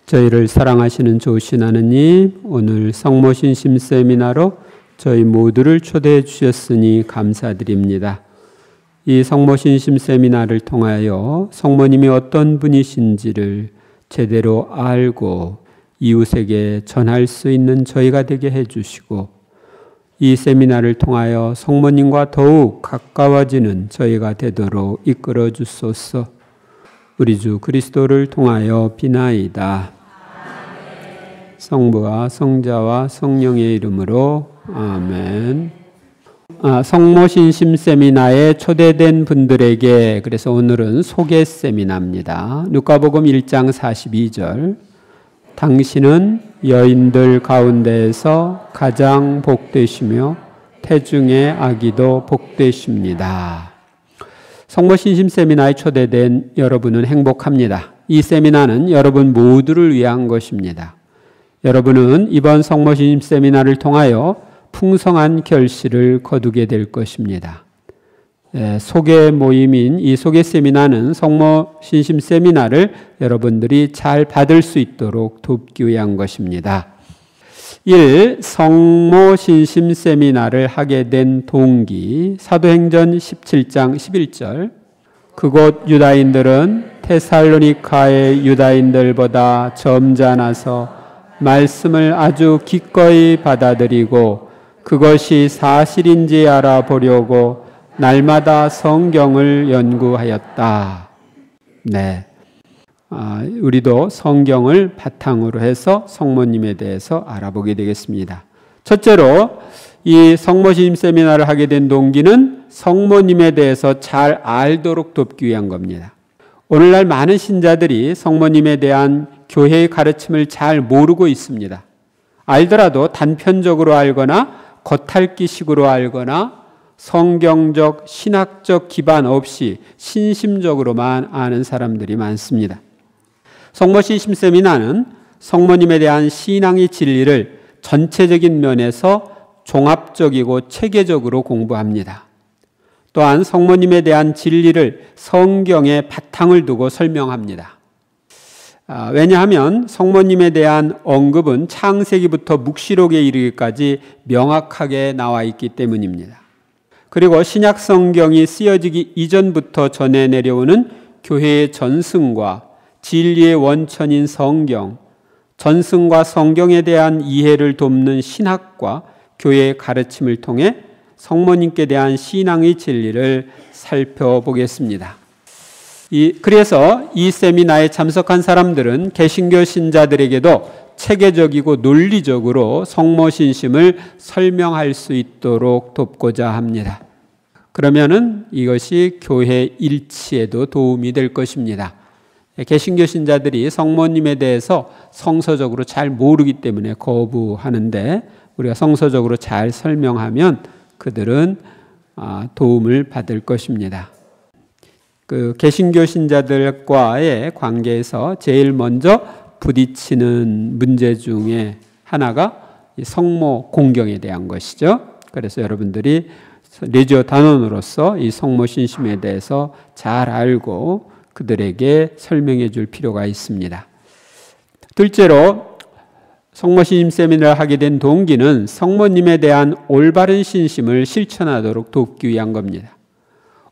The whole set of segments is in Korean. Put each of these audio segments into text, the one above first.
저희를 사랑하시는 좋으신 하느님, 오늘 성모신심 세미나로 저희 모두를 초대해 주셨으니 감사드립니다. 이 성모신심 세미나를 통하여 성모님이 어떤 분이신지를 제대로 알고 이웃에게 전할 수 있는 저희가 되게 해주시고, 이 세미나를 통하여 성모님과 더욱 가까워지는 저희가 되도록 이끌어 주소서. 우리 주 그리스도를 통하여 비나이다. 성부와 성자와 성령의 이름으로 아멘. 성모신심 세미나에 초대된 분들에게, 그래서 오늘은 소개 세미나입니다. 누가복음 1장 42절, 당신은 여인들 가운데에서 가장 복되시며 태중의 아기도 복되십니다. 성모신심 세미나에 초대된 여러분은 행복합니다. 이 세미나는 여러분 모두를 위한 것입니다. 여러분은 이번 성모신심 세미나를 통하여 풍성한 결실을 거두게 될 것입니다. 소개 모임인 이 소개 세미나는 성모신심 세미나를 여러분들이 잘 받을 수 있도록 돕기 위한 것입니다. 1. 성모신심 세미나를 하게 된 동기, 사도행전 17장 11절, 그곳 유다인들은 테살로니카의 유다인들보다 점잖아서 말씀을 아주 기꺼이 받아들이고 그것이 사실인지 알아보려고 날마다 성경을 연구하였다. 네, 우리도 성경을 바탕으로 해서 성모님에 대해서 알아보게 되겠습니다. 첫째로 이 성모신심 세미나를 하게 된 동기는 성모님에 대해서 잘 알도록 돕기 위한 겁니다. 오늘날 많은 신자들이 성모님에 대한 교회의 가르침을 잘 모르고 있습니다. 알더라도 단편적으로 알거나 겉핥기식으로 알거나 성경적, 신학적 기반 없이 신심적으로만 아는 사람들이 많습니다. 성모신심 세미나는 성모님에 대한 신앙의 진리를 전체적인 면에서 종합적이고 체계적으로 공부합니다. 또한 성모님에 대한 진리를 성경에 바탕을 두고 설명합니다. 왜냐하면 성모님에 대한 언급은 창세기부터 묵시록에 이르기까지 명확하게 나와 있기 때문입니다. 그리고 신약 성경이 쓰여지기 이전부터 전해 내려오는 교회의 전승과 진리의 원천인 성경, 전승과 성경에 대한 이해를 돕는 신학과 교회의 가르침을 통해 성모님께 대한 신앙의 진리를 살펴보겠습니다. 그래서 이 세미나에 참석한 사람들은 개신교 신자들에게도 체계적이고 논리적으로 성모신심을 설명할 수 있도록 돕고자 합니다. 그러면은 이것이 교회 일치에도 도움이 될 것입니다. 개신교 신자들이 성모님에 대해서 성서적으로 잘 모르기 때문에 거부하는데, 우리가 성서적으로 잘 설명하면 그들은 도움을 받을 것입니다. 그 개신교 신자들과의 관계에서 제일 먼저 부딪히는 문제 중에 하나가 성모 공경에 대한 것이죠. 그래서 여러분들이 레지오 단원으로서 이 성모신심에 대해서 잘 알고 그들에게 설명해 줄 필요가 있습니다. 둘째로 성모신심 세미나를 하게 된 동기는 성모님에 대한 올바른 신심을 실천하도록 돕기 위한 겁니다.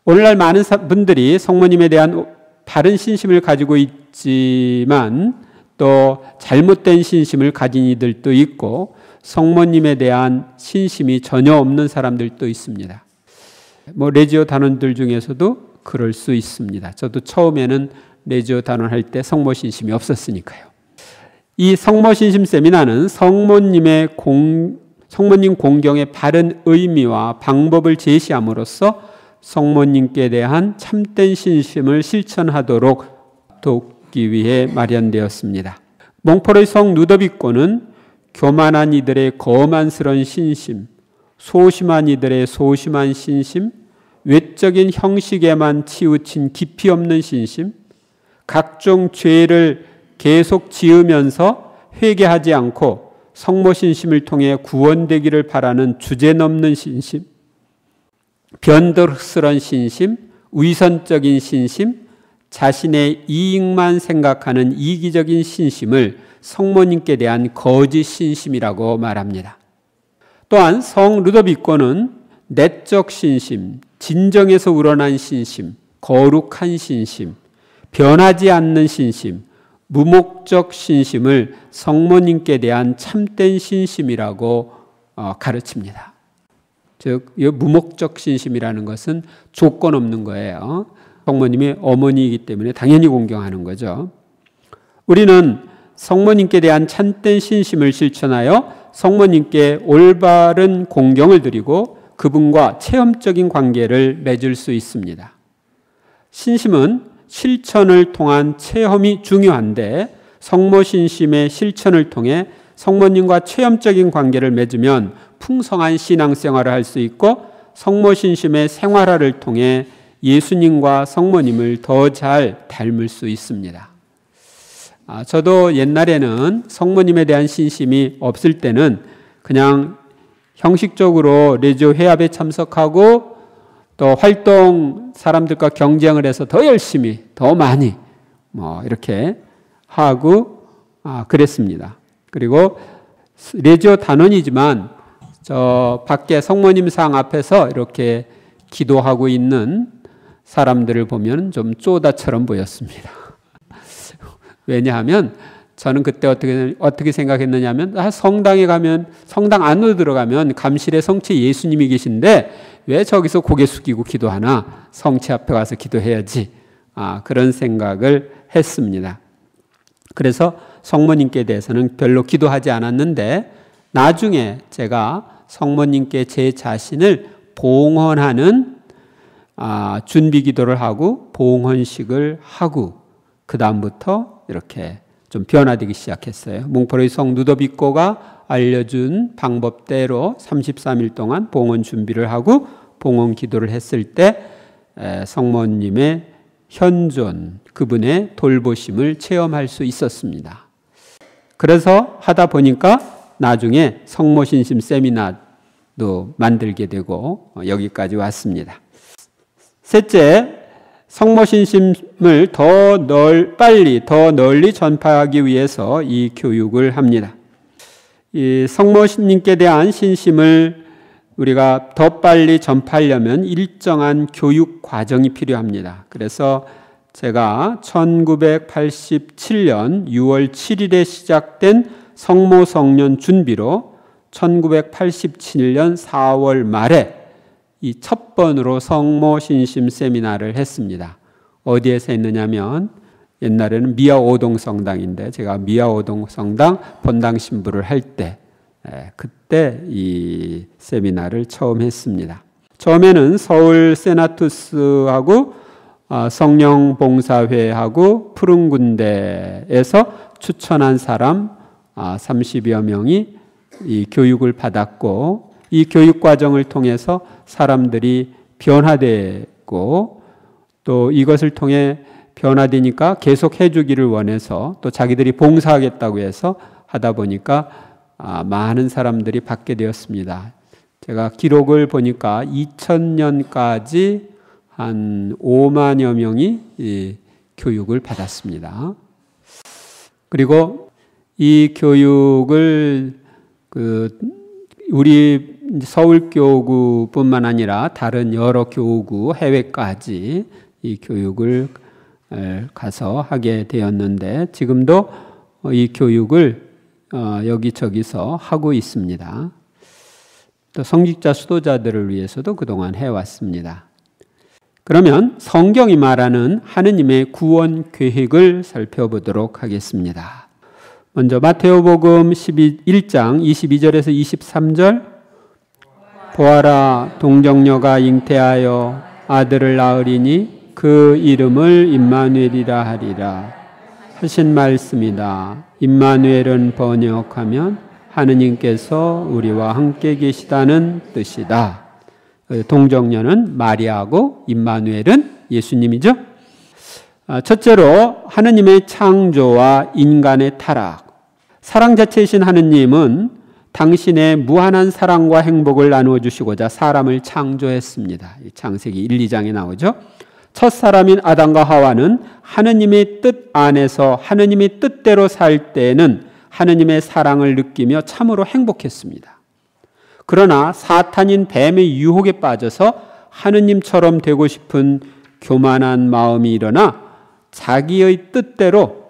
오늘날 많은 분들이 성모님에 대한 바른 신심을 가지고 있지만 또 잘못된 신심을 가진 이들도 있고 성모님에 대한 신심이 전혀 없는 사람들도 있습니다. 레지오 단원들 중에서도 그럴 수 있습니다. 저도 처음에는 레지오 단원 할 때 성모신심이 없었으니까요. 이 성모신심 세미나는 성모님 공경의 바른 의미와 방법을 제시함으로써 성모님께 대한 참된 신심을 실천하도록 돕기 위해 마련되었습니다. 몽포로의 성 루도비코는 교만한 이들의 거만스러운 신심, 소심한 이들의 소심한 신심, 외적인 형식에만 치우친 깊이 없는 신심, 각종 죄를 계속 지으면서 회개하지 않고 성모신심을 통해 구원되기를 바라는 주제넘는 신심, 변덕스러운 신심, 위선적인 신심, 자신의 이익만 생각하는 이기적인 신심을 성모님께 대한 거짓 신심이라고 말합니다. 또한 성 루도비코는 내적 신심, 진정에서 우러난 신심, 거룩한 신심, 변하지 않는 신심, 무목적 신심을 성모님께 대한 참된 신심이라고 가르칩니다. 즉, 이 무목적 신심이라는 것은 조건 없는 거예요. 성모님이 어머니이기 때문에 당연히 공경하는 거죠. 우리는 성모님께 대한 참된 신심을 실천하여 성모님께 올바른 공경을 드리고 그분과 체험적인 관계를 맺을 수 있습니다. 신심은 실천을 통한 체험이 중요한데 성모 신심의 실천을 통해 성모님과 체험적인 관계를 맺으면 풍성한 신앙생활을 할 수 있고 성모 신심의 생활화를 통해 예수님과 성모님을 더 잘 닮을 수 있습니다. 저도 옛날에는 성모님에 대한 신심이 없을 때는 그냥 형식적으로 레지오 회합에 참석하고 또 활동 사람들과 경쟁을 해서 더 열심히, 더 많이 이렇게 하고 그랬습니다. 그리고 레지오 단원이지만 저 밖에 성모님상 앞에서 이렇게 기도하고 있는 사람들을 보면 좀 쪼다처럼 보였습니다. 왜냐하면 저는 그때 어떻게 생각했느냐 하면 성당에 가면, 성당 안으로 들어가면 감실의 성체 예수님이 계신데 왜 저기서 고개 숙이고 기도하나? 성체 앞에 가서 기도해야지. 그런 생각을 했습니다. 그래서 성모님께 대해서는 별로 기도하지 않았는데 나중에 제가 성모님께 제 자신을 봉헌하는 준비 기도를 하고 봉헌식을 하고 그 다음부터 이렇게 좀 변화되기 시작했어요. 몽포르의 성 루도비코가 알려준 방법대로 33일 동안 봉헌 준비를 하고 봉헌 기도를 했을 때 성모님의 현존, 그분의 돌보심을 체험할 수 있었습니다. 그래서 하다 보니까 나중에 성모신심 세미나도 만들게 되고 여기까지 왔습니다. 셋째, 성모신심을 빨리 더 널리 전파하기 위해서 이 교육을 합니다. 이 성모님께 대한 신심을 우리가 더 빨리 전파하려면 일정한 교육 과정이 필요합니다. 그래서 제가 1987년 6월 7일에 시작된 성모 성년 준비로 1987년 4월 말에 이 첫 번으로 성모 신심 세미나를 했습니다. 어디에서 했느냐면 옛날에는 미아 오동 성당인데 제가 미아 오동 성당 본당 신부를 할 때 그때 이 세미나를 처음 했습니다. 처음에는 서울 세나투스하고 성령봉사회하고 푸른군대에서 추천한 사람 30여 명이 이 교육을 받았고 이 교육 과정을 통해서 사람들이 변화되고 또 이것을 통해 변화되니까 계속 해주기를 원해서 또 자기들이 봉사하겠다고 해서 하다 보니까 많은 사람들이 받게 되었습니다. 제가 기록을 보니까 2000년까지 한 5만여 명이 이 교육을 받았습니다. 그리고 이 교육을 우리 서울교구뿐만 아니라 다른 여러 교구 해외까지 이 교육을 가서 하게 되었는데 지금도 이 교육을 여기저기서 하고 있습니다. 또 성직자 수도자들을 위해서도 그동안 해왔습니다. 그러면 성경이 말하는 하느님의 구원 계획을 살펴보도록 하겠습니다. 먼저 마테오복음 1장 22절에서 23절 보아라 동정녀가 잉태하여 아들을 낳으리니 그 이름을 임마누엘이라 하리라 하신 말씀이다. 임마누엘은 번역하면 하느님께서 우리와 함께 계시다는 뜻이다. 동정녀는 마리아고 임마누엘은 예수님이죠. 첫째로 하느님의 창조와 인간의 타락. 사랑 자체이신 하느님은 당신의 무한한 사랑과 행복을 나누어 주시고자 사람을 창조했습니다. 창세기 1, 2장에 나오죠. 첫 사람인 아담과 하와는 하느님의 뜻 안에서 하느님의 뜻대로 살 때에는 하느님의 사랑을 느끼며 참으로 행복했습니다. 그러나 사탄인 뱀의 유혹에 빠져서 하느님처럼 되고 싶은 교만한 마음이 일어나 자기의 뜻대로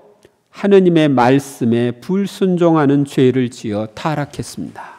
하느님의 말씀에 불순종하는 죄를 지어 타락했습니다.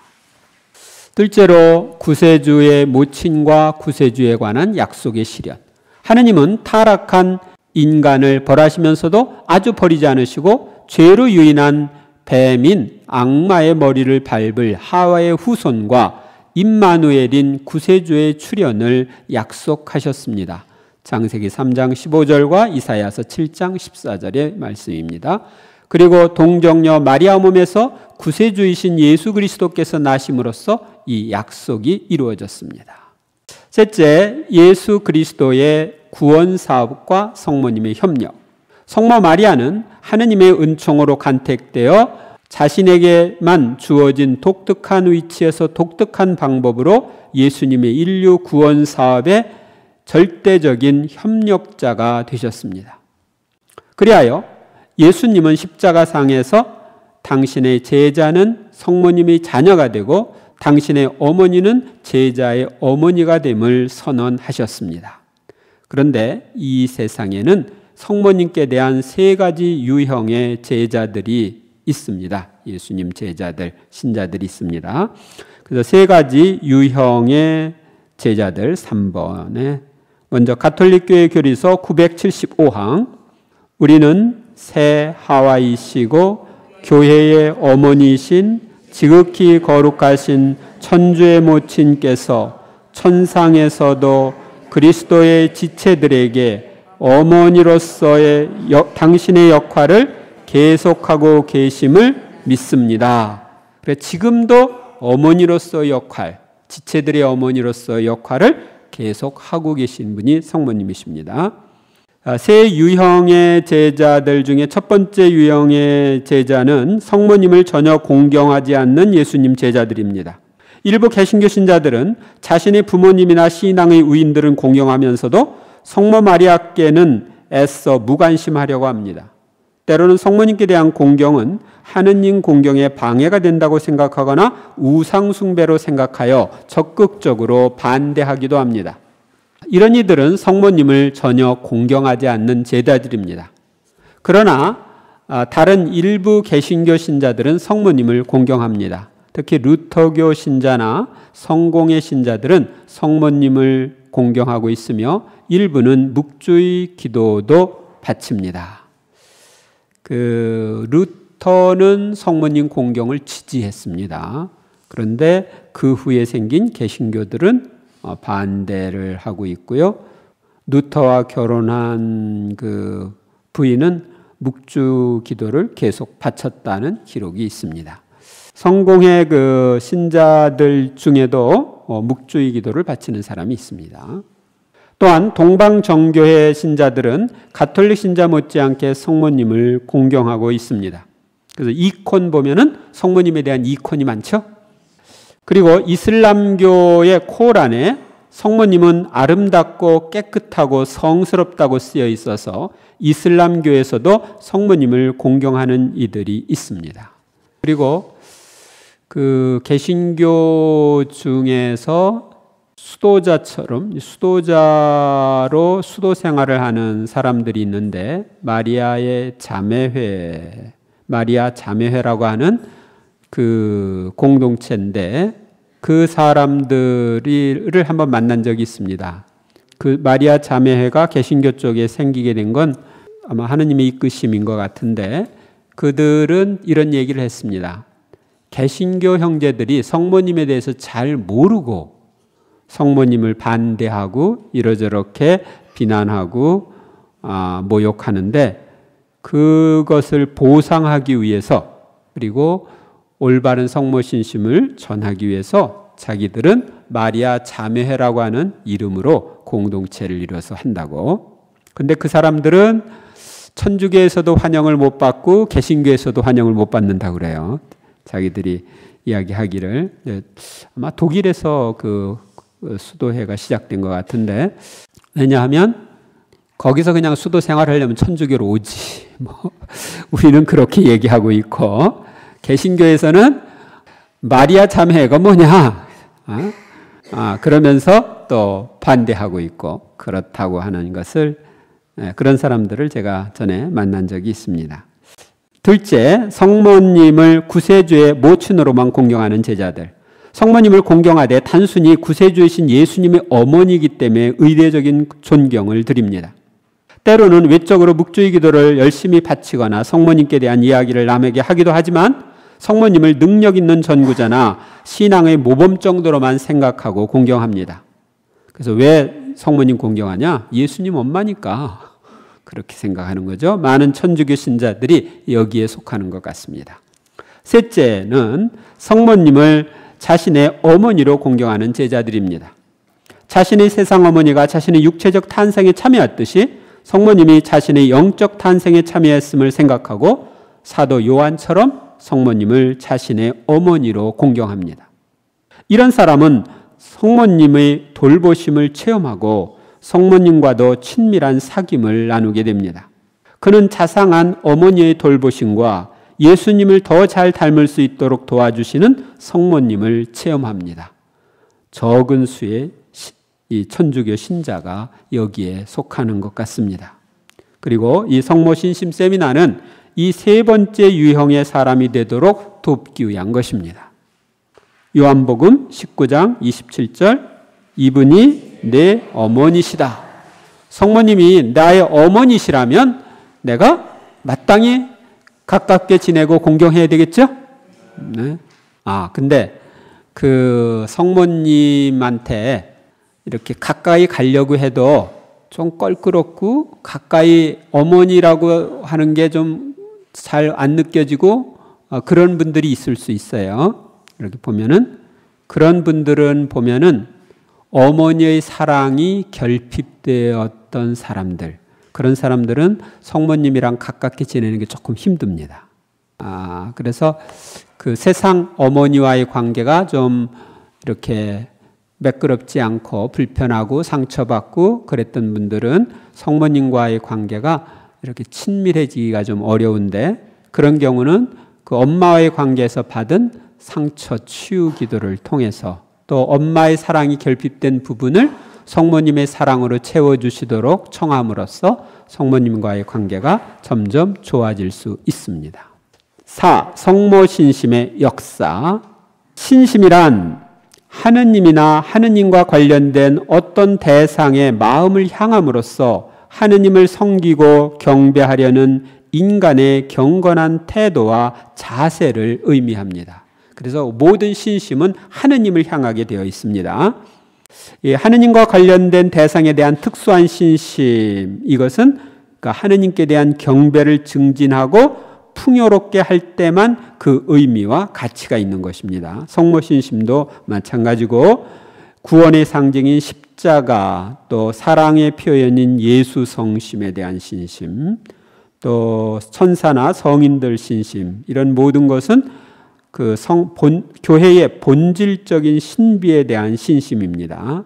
둘째로 구세주의 모친과 구세주에 관한 약속의 실현. 하느님은 타락한 인간을 벌하시면서도 아주 버리지 않으시고 죄로 유인한 뱀인 악마의 머리를 밟을 하와의 후손과 임마누엘인 구세주의 출현을 약속하셨습니다. 창세기 3장 15절과 이사야서 7장 14절의 말씀입니다. 그리고 동정녀 마리아 몸에서 구세주이신 예수 그리스도께서 나심으로써 이 약속이 이루어졌습니다. 셋째, 예수 그리스도의 구원 사업과 성모님의 협력. 성모 마리아는 하느님의 은총으로 간택되어 자신에게만 주어진 독특한 위치에서 독특한 방법으로 예수님의 인류 구원 사업의 절대적인 협력자가 되셨습니다. 그리하여 예수님은 십자가상에서 당신의 제자는 성모님의 자녀가 되고 당신의 어머니는 제자의 어머니가 됨을 선언하셨습니다. 그런데 이 세상에는 성모님께 대한 세 가지 유형의 제자들이 있습니다. 예수님 제자들, 신자들이 있습니다. 그래서 세 가지 유형의 제자들 3번에 먼저 가톨릭교회 교리서 975항 우리는 새 하와이시고 교회의 어머니이신 지극히 거룩하신 천주의 모친께서 천상에서도 그리스도의 지체들에게 어머니로서의 당신의 역할을 계속하고 계심을 믿습니다. 그래 지금도 어머니로서의 역할, 지체들의 어머니로서의 역할을 계속하고 계신 분이 성모님이십니다. 세 유형의 제자들 중에 첫 번째 유형의 제자는 성모님을 전혀 공경하지 않는 예수님 제자들입니다. 일부 개신교 신자들은 자신의 부모님이나 신앙의 우인들은 공경하면서도 성모 마리아께는 애써 무관심하려고 합니다. 때로는 성모님께 대한 공경은 하느님 공경에 방해가 된다고 생각하거나 우상 숭배로 생각하여 적극적으로 반대하기도 합니다. 이런 이들은 성모님을 전혀 공경하지 않는 제자들입니다. 그러나 다른 일부 개신교 신자들은 성모님을 공경합니다. 특히 루터교 신자나 성공의 신자들은 성모님을 공경하고 있으며 일부는 묵주의 기도도 바칩니다. 루터는 성모님 공경을 지지했습니다. 그런데 그 후에 생긴 개신교들은 반대를 하고 있고요. 루터와 결혼한 그 부인은 묵주 기도를 계속 바쳤다는 기록이 있습니다. 성공의 그 신자들 중에도 묵주의 기도를 바치는 사람이 있습니다. 또한 동방정교회 신자들은 가톨릭 신자 못지않게 성모님을 공경하고 있습니다. 그래서 이콘 보면은 성모님에 대한 이콘이 많죠. 그리고 이슬람교의 코란에 성모님은 아름답고 깨끗하고 성스럽다고 쓰여 있어서 이슬람교에서도 성모님을 공경하는 이들이 있습니다. 그리고 그 개신교 중에서 수도자로 수도 생활을 하는 사람들이 있는데 마리아 자매회라고 하는 그 공동체인데 그 사람들을 한번 만난 적이 있습니다. 그 마리아 자매회가 개신교 쪽에 생기게 된 건 아마 하느님의 이끄심인 것 같은데 그들은 이런 얘기를 했습니다. 개신교 형제들이 성모님에 대해서 잘 모르고 성모님을 반대하고 이러저렇게 비난하고 모욕하는데 그것을 보상하기 위해서 그리고 올바른 성모 신심을 전하기 위해서 자기들은 마리아 자매회라고 하는 이름으로 공동체를 이뤄서 한다고. 근데 그 사람들은 천주교에서도 환영을 못 받고 개신교에서도 환영을 못 받는다고 그래요. 자기들이 이야기하기를. 아마 독일에서 그 수도회가 시작된 것 같은데 왜냐하면 거기서 그냥 수도 생활하려면 천주교로 오지. 우리는 그렇게 얘기하고 있고, 개신교에서는 마리아 참회가 뭐냐? 그러면서 또 반대하고 있고, 그렇다고 하는 것을, 그런 사람들을 제가 전에 만난 적이 있습니다. 둘째, 성모님을 구세주의 모친으로만 공경하는 제자들. 성모님을 공경하되 단순히 구세주이신 예수님의 어머니이기 때문에 의례적인 존경을 드립니다. 때로는 외적으로 묵주의 기도를 열심히 바치거나 성모님께 대한 이야기를 남에게 하기도 하지만 성모님을 능력 있는 전구자나 신앙의 모범 정도로만 생각하고 공경합니다. 그래서 왜 성모님 공경하냐? 예수님 엄마니까 그렇게 생각하는 거죠. 많은 천주교 신자들이 여기에 속하는 것 같습니다. 셋째는 성모님을 자신의 어머니로 공경하는 제자들입니다. 자신의 세상 어머니가 자신의 육체적 탄생에 참여했듯이 성모님이 자신의 영적 탄생에 참여했음을 생각하고 사도 요한처럼 성모님을 자신의 어머니로 공경합니다. 이런 사람은 성모님의 돌보심을 체험하고 성모님과도 친밀한 사귐을 나누게 됩니다. 그는 자상한 어머니의 돌보심과 예수님을 더 잘 닮을 수 있도록 도와주시는 성모님을 체험합니다. 적은 수의 이 천주교 신자가 여기에 속하는 것 같습니다. 그리고 이 성모신심 세미나는 이 세 번째 유형의 사람이 되도록 돕기 위한 것입니다. 요한복음 19장 27절, 이분이 내 어머니시다. 성모님이 나의 어머니시라면 내가 마땅히 가깝게 지내고 공경해야 되겠죠? 네. 근데 그 성모님한테 이렇게 가까이 가려고 해도 좀 껄끄럽고 가까이 어머니라고 하는 게 좀 잘 안 느껴지고 그런 분들이 있을 수 있어요. 이렇게 보면은 그런 분들은 보면은 어머니의 사랑이 결핍되었던 사람들, 그런 사람들은 성모님이랑 가깝게 지내는 게 조금 힘듭니다. 그래서 그 세상 어머니와의 관계가 좀 이렇게 매끄럽지 않고 불편하고 상처받고 그랬던 분들은 성모님과의 관계가 이렇게 친밀해지기가 좀 어려운데, 그런 경우는 그 엄마와의 관계에서 받은 상처 치유 기도를 통해서 또 엄마의 사랑이 결핍된 부분을 성모님의 사랑으로 채워주시도록 청함으로써 성모님과의 관계가 점점 좋아질 수 있습니다. 4. 성모신심의 역사. 신심이란 하느님이나 하느님과 관련된 어떤 대상의 마음을 향함으로써 하느님을 섬기고 경배하려는 인간의 경건한 태도와 자세를 의미합니다. 그래서 모든 신심은 하느님을 향하게 되어 있습니다. 하느님과 관련된 대상에 대한 특수한 신심, 이것은 하느님께 대한 경배를 증진하고 풍요롭게 할 때만 그 의미와 가치가 있는 것입니다. 성모신심도 마찬가지고 구원의 상징인 십자가, 또 사랑의 표현인 예수 성심에 대한 신심, 또 천사나 성인들 신심, 이런 모든 것은 그 교회의 본질적인 신비에 대한 신심입니다.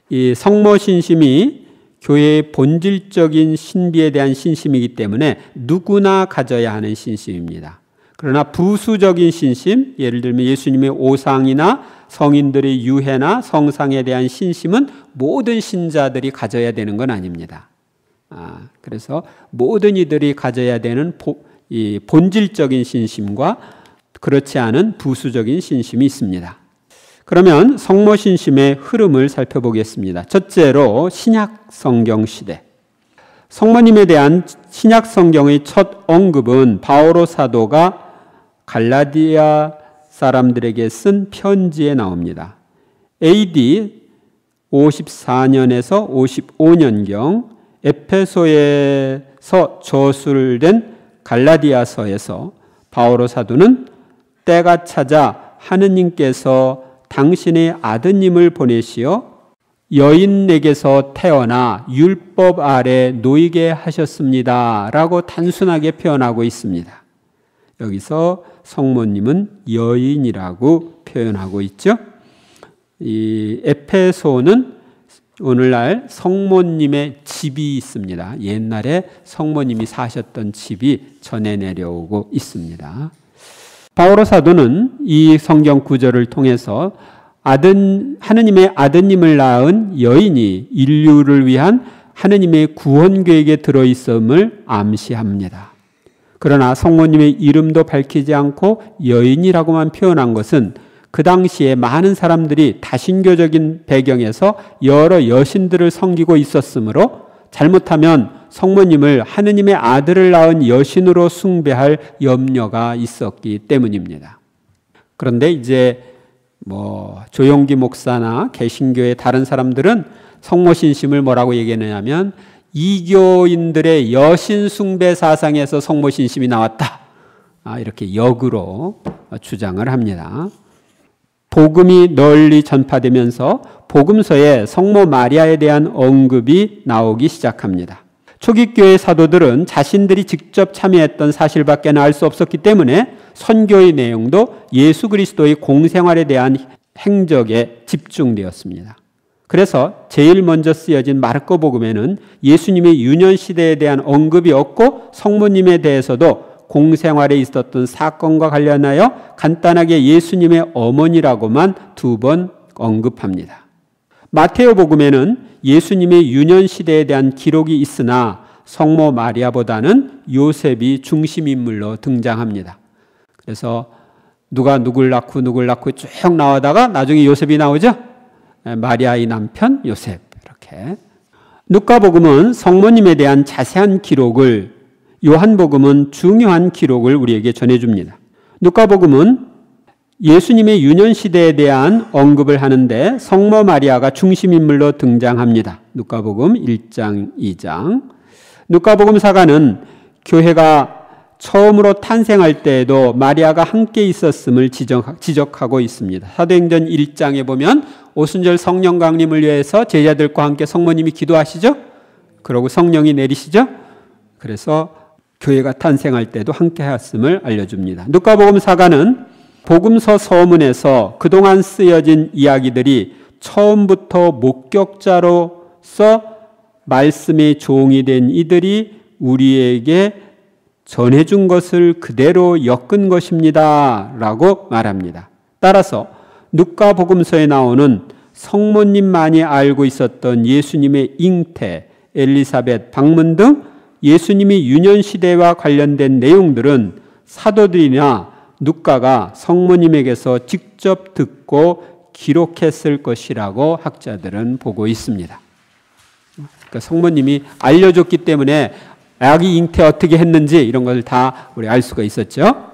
이 성모 신심이 교회의 본질적인 신비에 대한 신심이기 때문에 누구나 가져야 하는 신심입니다. 그러나 부수적인 신심, 예를 들면 예수님의 오상이나 성인들의 유해나 성상에 대한 신심은 모든 신자들이 가져야 되는 건 아닙니다. 그래서 모든 이들이 가져야 되는 이 본질적인 신심과 그렇지 않은 부수적인 신심이 있습니다. 그러면 성모 신심의 흐름을 살펴보겠습니다. 첫째로 신약 성경 시대. 성모님에 대한 신약 성경의 첫 언급은 바오로 사도가 갈라디아 사람들에게 쓴 편지에 나옵니다. AD 54년에서 55년경 에페소에서 저술된 갈라디아서에서 바오로 사도는 때가 찾아 하느님께서 당신의 아드님을 보내시어 여인에게서 태어나 율법 아래 놓이게 하셨습니다 라고 단순하게 표현하고 있습니다. 여기서 성모님은 여인이라고 표현하고 있죠. 이 에페소는 오늘날 성모님의 집이 있습니다. 옛날에 성모님이 사셨던 집이 전해 내려오고 있습니다. 바오로 사도는 이 성경 구절을 통해서 하느님의 아드님을 낳은 여인이 인류를 위한 하느님의 구원 계획에 들어있음을 암시합니다. 그러나 성모님의 이름도 밝히지 않고 여인이라고만 표현한 것은 그 당시에 많은 사람들이 다신교적인 배경에서 여러 여신들을 섬기고 있었으므로 잘못하면 성모님을 하느님의 아들을 낳은 여신으로 숭배할 염려가 있었기 때문입니다. 그런데 이제 조용기 목사나 개신교의 다른 사람들은 성모신심을 뭐라고 얘기하냐면 이교인들의 여신 숭배 사상에서 성모신심이 나왔다. 이렇게 역으로 주장을 합니다. 복음이 널리 전파되면서 복음서에 성모 마리아에 대한 언급이 나오기 시작합니다. 초기 교회 사도들은 자신들이 직접 참여했던 사실밖에 알 수 없었기 때문에 선교의 내용도 예수 그리스도의 공생활에 대한 행적에 집중되었습니다. 그래서 제일 먼저 쓰여진 마르코 복음에는 예수님의 유년 시대에 대한 언급이 없고 성모님에 대해서도 공생활에 있었던 사건과 관련하여 간단하게 예수님의 어머니라고만 2번 언급합니다. 마테오 복음에는 예수님의 유년 시대에 대한 기록이 있으나 성모 마리아보다는 요셉이 중심 인물로 등장합니다. 그래서 누가 누굴 낳고 쭉 나오다가 나중에 요셉이 나오죠. 마리아의 남편 요셉 이렇게. 누가복음은 성모님에 대한 자세한 기록을, 요한복음은 중요한 기록을 우리에게 전해줍니다. 누가복음은 예수님의 유년 시대에 대한 언급을 하는데 성모 마리아가 중심인물로 등장합니다. 누가복음 1장, 2장. 누가복음 사가는 교회가 처음으로 탄생할 때에도 마리아가 함께 있었음을 지적하고 있습니다. 사도행전 1장에 보면 오순절 성령 강림을 위해서 제자들과 함께 성모님이 기도하시죠? 그러고 성령이 내리시죠? 그래서 교회가 탄생할 때도 함께 하였음을 알려줍니다. 누가복음 사가는 복음서 서문에서 그동안 쓰여진 이야기들이 처음부터 목격자로서 말씀의 종이 된 이들이 우리에게 전해준 것을 그대로 엮은 것입니다. 라고 말합니다. 따라서 누가복음서에 나오는 성모님만이 알고 있었던 예수님의 잉태, 엘리사벳 방문 등 예수님이 유년 시대와 관련된 내용들은 사도들이나 누가가 성모님에게서 직접 듣고 기록했을 것이라고 학자들은 보고 있습니다. 그러니까 성모님이 알려줬기 때문에 아기 잉태 어떻게 했는지 이런 걸 다 우리 알 수가 있었죠.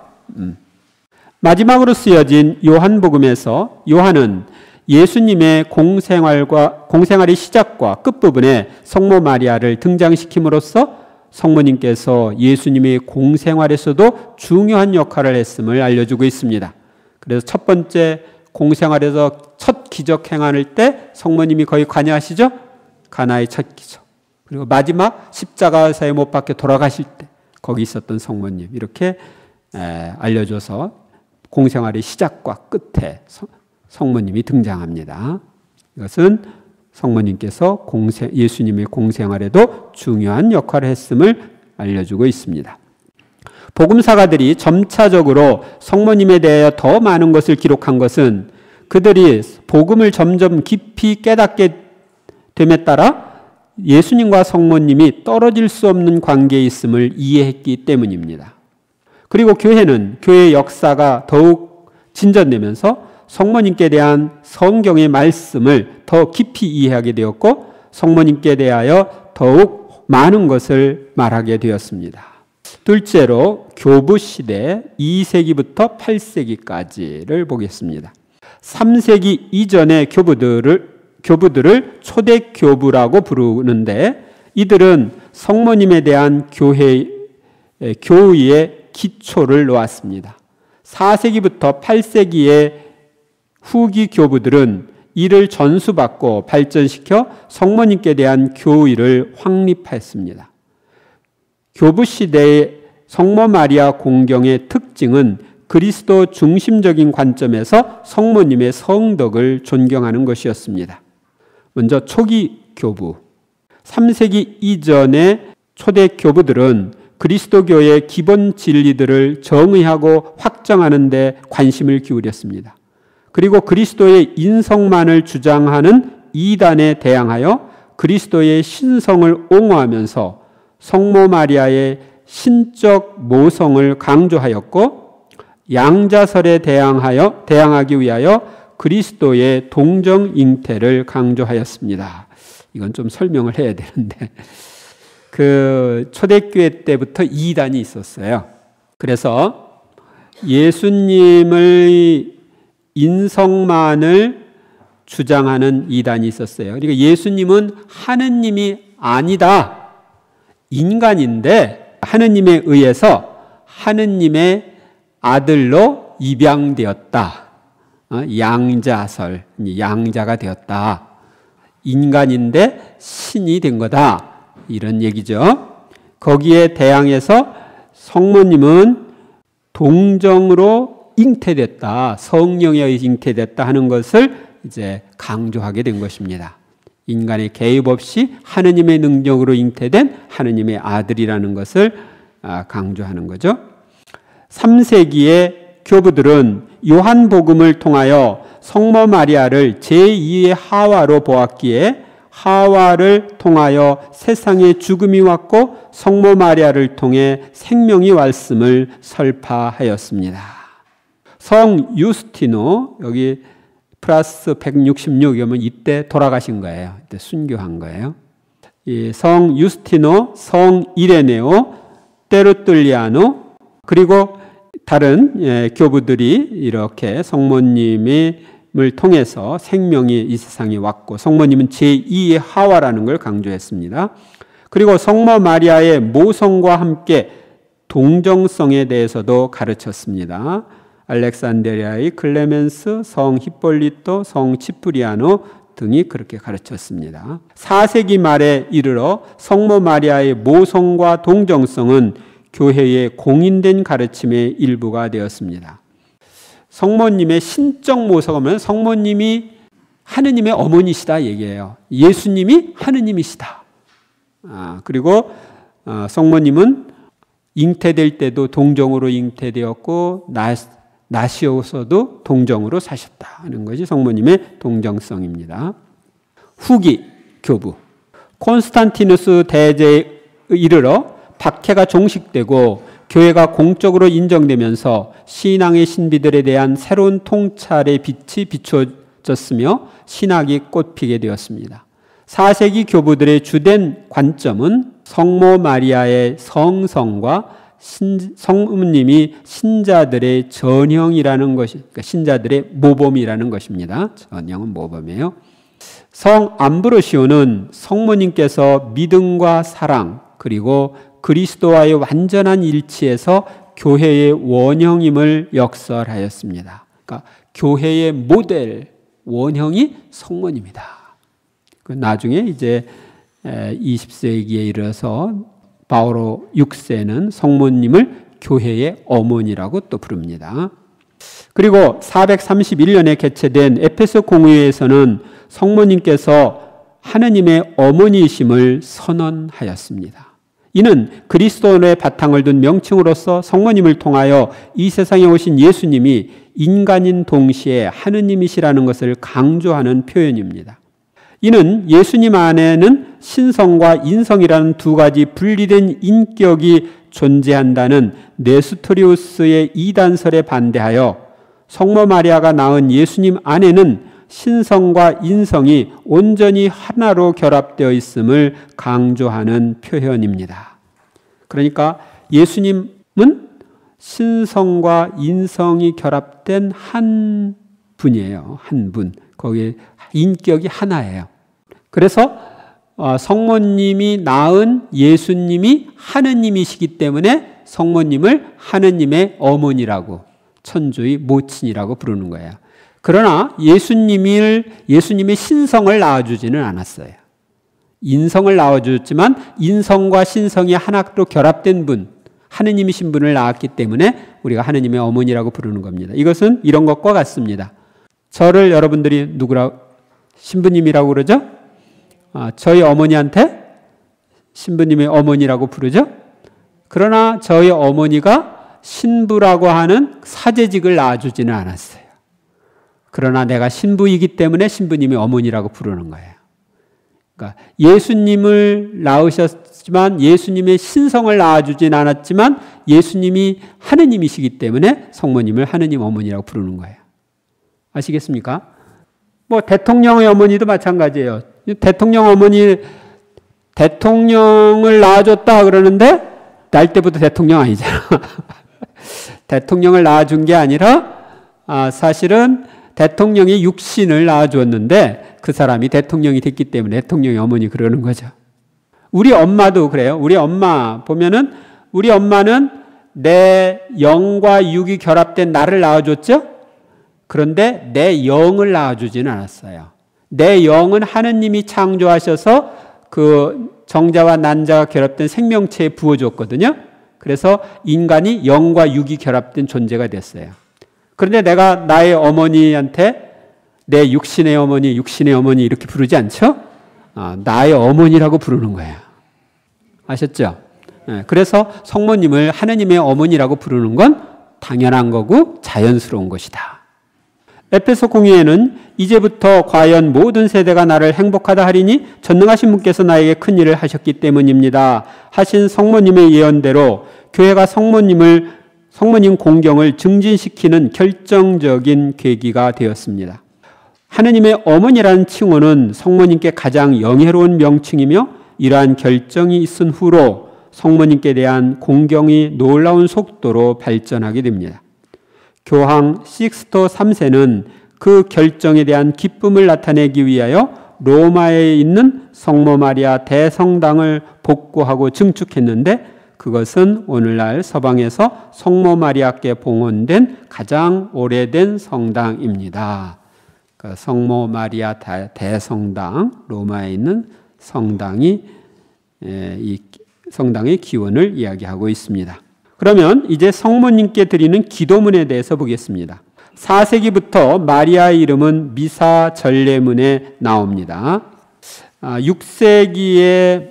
마지막으로 쓰여진 요한복음에서 요한은 예수님의 공생활의 시작과 끝부분에 성모 마리아를 등장시킴으로써 성모님께서 예수님의 공생활에서도 중요한 역할을 했음을 알려주고 있습니다. 그래서 첫 번째 공생활에서 첫 기적 행할 때 성모님이 거의 관여하시죠? 가나의 첫 기적. 그리고 마지막 십자가사에 못 박혀 돌아가실 때 거기 있었던 성모님 이렇게 알려줘서 공생활의 시작과 끝에 성모님이 등장합니다. 이것은 성모님께서 예수님의 공생활에도 중요한 역할을 했음을 알려주고 있습니다. 복음사가들이 점차적으로 성모님에 대하여 더 많은 것을 기록한 것은 그들이 복음을 점점 깊이 깨닫게 됨에 따라 예수님과 성모님이 떨어질 수 없는 관계에 있음을 이해했기 때문입니다. 그리고 교회의 역사가 더욱 진전되면서 성모님께 대한 성경의 말씀을 더 깊이 이해하게 되었고 성모님께 대하여 더욱 많은 것을 말하게 되었습니다. 둘째로 교부 시대 2세기부터 8세기까지를 보겠습니다. 3세기 이전의 교부들을 초대교부라고 부르는데 이들은 성모님에 대한 교의의 기초를 놓았습니다. 4세기부터 8세기의 후기 교부들은 이를 전수받고 발전시켜 성모님께 대한 교의를 확립했습니다. 교부 시대의 성모 마리아 공경의 특징은 그리스도 중심적인 관점에서 성모님의 성덕을 존경하는 것이었습니다. 먼저 초기 교부. 3세기 이전의 초대 교부들은 그리스도교의 기본 진리들을 정의하고 확정하는 데 관심을 기울였습니다. 그리고 그리스도의 인성만을 주장하는 이단에 대항하여 그리스도의 신성을 옹호하면서 성모 마리아의 신적 모성을 강조하였고, 양자설에 대항하기 위하여 그리스도의 동정 잉태를 강조하였습니다. 이건 좀 설명을 해야 되는데, 초대교회 때부터 이단이 있었어요. 그래서 예수님의 인성만을 주장하는 이단이 있었어요. 그러니까 예수님은 하느님이 아니다. 인간인데 하느님에 의해서 하느님의 아들로 입양되었다. 양자설, 양자가 되었다. 인간인데 신이 된 거다. 이런 얘기죠. 거기에 대항해서 성모님은 동정으로 잉태됐다. 성령에 의해 잉태됐다 하는 것을 이제 강조하게 된 것입니다. 인간의 개입 없이 하느님의 능력으로 잉태된 하느님의 아들이라는 것을 강조하는 거죠. 3세기의 교부들은 요한복음을 통하여 성모 마리아를 제2의 하와로 보았기에 하와를 통하여 세상에 죽음이 왔고 성모 마리아를 통해 생명이 왔음을 설파하였습니다. 성 유스티노, 여기 플러스 166이면 이때 돌아가신 거예요. 이때 순교한 거예요. 성 유스티노, 성 이레네오, 테르툴리아노, 그리고 다른 교부들이 이렇게 성모님을 통해서 생명이 이 세상에 왔고 성모님은 제2의 하와라는 걸 강조했습니다. 그리고 성모 마리아의 모성과 함께 동정성에 대해서도 가르쳤습니다. 알렉산드리아의 클레멘스, 성 히폴리토, 성 치프리아노 등이 그렇게 가르쳤습니다. 4세기 말에 이르러 성모 마리아의 모성과 동정성은 교회의 공인된 가르침의 일부가 되었습니다. 성모님의 신적 모성은 성모님이 하느님의 어머니시다 얘기해요. 예수님이 하느님이시다. 그리고 성모님은 잉태될 때도 동정으로 잉태되었고 나시어서도 동정으로 사셨다 하는 것이 성모님의 동정성입니다. 후기 교부. 콘스탄티누스 대제에 이르러 박해가 종식되고 교회가 공적으로 인정되면서 신앙의 신비들에 대한 새로운 통찰의 빛이 비추어졌으며 신학이 꽃피게 되었습니다. 4세기 교부들의 주된 관점은 성모 마리아의 성성과 성모님이 신자들의 전형이라는 것이, 그러니까 신자들의 모범이라는 것입니다. 전형은 모범이에요. 성 암브로시오는 성모님께서 믿음과 사랑 그리고 그리스도와의 완전한 일치에서 교회의 원형임을 역설하였습니다. 그러니까 교회의 모델, 원형이 성모님이다. 나중에 이제 20세기에 이르러서 바오로 6세는 성모님을 교회의 어머니라고 또 부릅니다. 그리고 431년에 개최된 에페소 공의회에서는 성모님께서 하느님의 어머니이심을 선언하였습니다. 이는 그리스도의 바탕을 둔 명칭으로서 성모님을 통하여 이 세상에 오신 예수님이 인간인 동시에 하느님이시라는 것을 강조하는 표현입니다. 이는 예수님 안에는 신성과 인성이라는 두 가지 분리된 인격이 존재한다는 네스토리우스의 이단설에 반대하여 성모 마리아가 낳은 예수님 안에는 신성과 인성이 온전히 하나로 결합되어 있음을 강조하는 표현입니다. 그러니까 예수님은 신성과 인성이 결합된 한 분이에요. 한 분. 거기에 인격이 하나예요. 그래서 성모님이 낳은 예수님이 하느님이시기 때문에 성모님을 하느님의 어머니라고, 천주의 모친이라고 부르는 거예요. 그러나 예수님의 신성을 낳아주지는 않았어요. 인성을 낳아주었지만 인성과 신성이 하나로 결합된 분, 하느님이신 분을 낳았기 때문에 우리가 하느님의 어머니라고 부르는 겁니다. 이것은 이런 것과 같습니다. 저를 여러분들이 누구라고? 신부님이라고 그러죠? 저희 어머니한테 신부님의 어머니라고 부르죠. 그러나 저희 어머니가 신부라고 하는 사제직을 낳아주지는 않았어요. 그러나 내가 신부이기 때문에 신부님의 어머니라고 부르는 거예요. 그러니까 예수님을 낳으셨지만 예수님의 신성을 낳아주진 않았지만 예수님이 하느님이시기 때문에 성모님을 하느님 어머니라고 부르는 거예요. 아시겠습니까? 대통령의 어머니도 마찬가지예요. 대통령 어머니, 대통령을 낳아줬다 그러는데 날 때부터 대통령 아니잖아. 대통령을 낳아준 게 아니라 사실은 대통령이 육신을 낳아주었는데 그 사람이 대통령이 됐기 때문에 대통령의 어머니 그러는 거죠. 우리 엄마도 그래요. 우리 엄마 보면은 우리 엄마는 내 영과 육이 결합된 나를 낳아줬죠. 그런데 내 영을 낳아주지는 않았어요. 내 영은 하느님이 창조하셔서 그 정자와 난자가 결합된 생명체에 부어줬거든요. 그래서 인간이 영과 육이 결합된 존재가 됐어요. 그런데 내가 나의 어머니한테 내 육신의 어머니, 육신의 어머니 이렇게 부르지 않죠? 나의 어머니라고 부르는 거예요. 아셨죠? 그래서 성모님을 하느님의 어머니라고 부르는 건 당연한 거고 자연스러운 것이다. 에베소 공의회는 이제부터 과연 모든 세대가 나를 행복하다 하리니 전능하신 분께서 나에게 큰 일을 하셨기 때문입니다. 하신 성모님의 예언대로 교회가 성모님 공경을 증진시키는 결정적인 계기가 되었습니다. 하느님의 어머니라는 칭호는 성모님께 가장 영예로운 명칭이며 이러한 결정이 있은 후로 성모님께 대한 공경이 놀라운 속도로 발전하게 됩니다. 교황 식스토 3세는 그 결정에 대한 기쁨을 나타내기 위하여 로마에 있는 성모 마리아 대성당을 복구하고 증축했는데 그것은 오늘날 서방에서 성모 마리아께 봉헌된 가장 오래된 성당입니다. 그 성모 마리아 대성당, 로마에 있는 성당이 이 성당의 기원을 이야기하고 있습니다. 그러면 이제 성모님께 드리는 기도문에 대해서 보겠습니다. 4세기부터 마리아의 이름은 미사 전례문에 나옵니다. 6세기에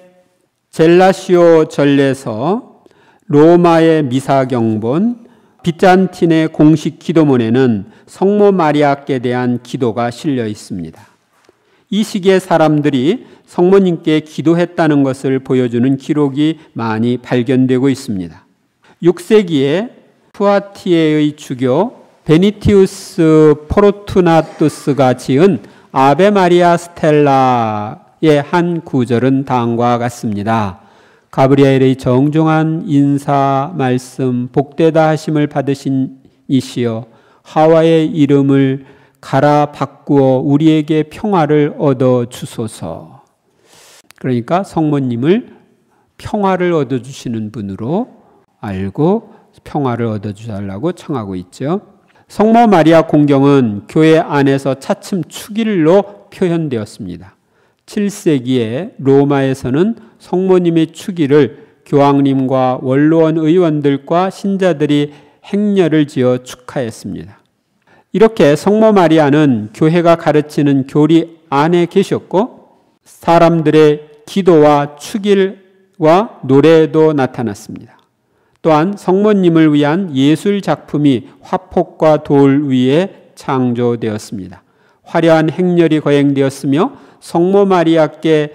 젤라시오 전례서, 로마의 미사경본, 비잔틴의 공식 기도문에는 성모 마리아께 대한 기도가 실려 있습니다. 이 시기에 사람들이 성모님께 기도했다는 것을 보여주는 기록이 많이 발견되고 있습니다. 6세기에 푸아티에의 주교 베니티우스 포르투나투스가 지은 아베 마리아 스텔라의 한 구절은 다음과 같습니다. 가브리엘의 정중한 인사 말씀 복되다 하심을 받으신 이시여 하와의 이름을 갈아 바꾸어 우리에게 평화를 얻어 주소서. 그러니까 성모님을 평화를 얻어 주시는 분으로 알고 평화를 얻어 주달라고 청하고 있죠. 성모 마리아 공경은 교회 안에서 차츰 축일로 표현되었습니다. 7세기에 로마에서는 성모님의 축일을 교황님과 원로원 의원들과 신자들이 행렬을 지어 축하했습니다. 이렇게 성모 마리아는 교회가 가르치는 교리 안에 계셨고 사람들의 기도와 축일과 노래도 나타났습니다. 또한 성모님을 위한 예술 작품이 화폭과 돌 위에 창조되었습니다. 화려한 행렬이 거행되었으며 성모 마리아께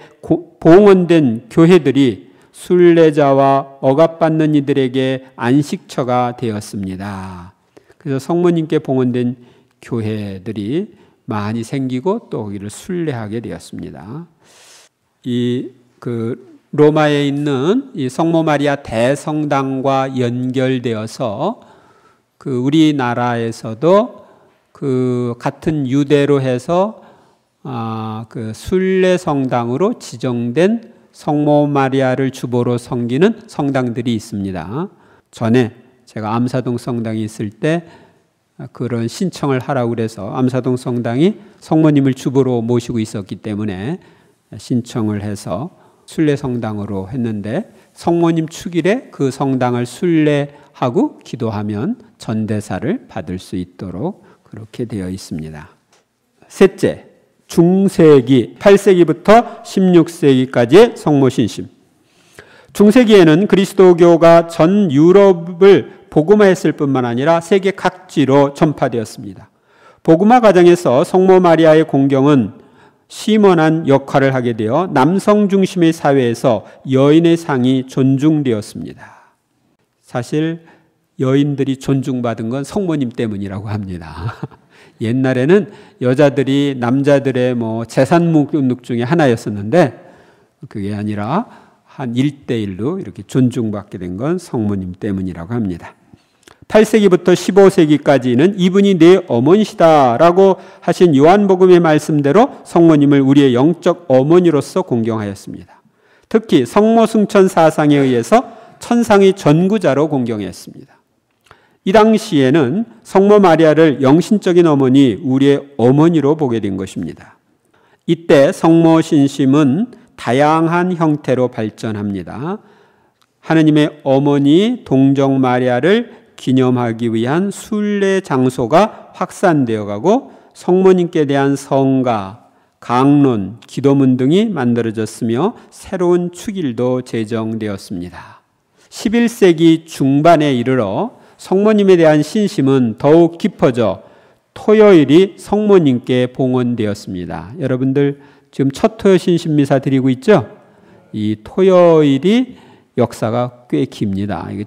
봉헌된 교회들이 순례자와 억압받는 이들에게 안식처가 되었습니다. 그래서 성모님께 봉헌된 교회들이 많이 생기고 또 거기를 순례하게 되었습니다. 로마에 있는 이 성모 마리아 대성당과 연결되어서 우리나라에서도 같은 유대로 해서 순례 성당으로 지정된 성모 마리아를 주보로 섬기는 성당들이 있습니다. 전에 제가 암사동 성당에 있을 때 그런 신청을 하라고 그래서 암사동 성당이 성모님을 주보로 모시고 있었기 때문에 신청을 해서 순례 성당으로 했는데 성모님 축일에 그 성당을 순례하고 기도하면 전대사를 받을 수 있도록 그렇게 되어 있습니다. 셋째, 중세기 8세기부터 16세기까지의 성모신심. 중세기에는 그리스도교가 전 유럽을 복음화했을 뿐만 아니라 세계 각지로 전파되었습니다. 복음화 과정에서 성모 마리아의 공경은 심원한 역할을 하게 되어 남성 중심의 사회에서 여인의 상이 존중되었습니다. 사실 여인들이 존중받은 건 성모님 때문이라고 합니다. 옛날에는 여자들이 남자들의 재산 목록 중에 하나였었는데 그게 아니라 한 1대1로 이렇게 존중받게 된 건 성모님 때문이라고 합니다. 8세기부터 15세기까지는 이분이 내 어머니시다라고 하신 요한복음의 말씀대로 성모님을 우리의 영적 어머니로서 공경하였습니다. 특히 성모승천 사상에 의해서 천상의 전구자로 공경했습니다. 이 당시에는 성모 마리아를 영신적인 어머니, 우리의 어머니로 보게 된 것입니다. 이때 성모 신심은 다양한 형태로 발전합니다. 하느님의 어머니 동정 마리아를 기념하기 위한 순례 장소가 확산되어 가고 성모님께 대한 성가, 강론, 기도문 등이 만들어졌으며 새로운 축일도 제정되었습니다. 11세기 중반에 이르러 성모님에 대한 신심은 더욱 깊어져 토요일이 성모님께 봉헌되었습니다. 여러분들 지금 첫 토요 신심미사 드리고 있죠? 이 토요일이 역사가 꽤 깁니다. 이게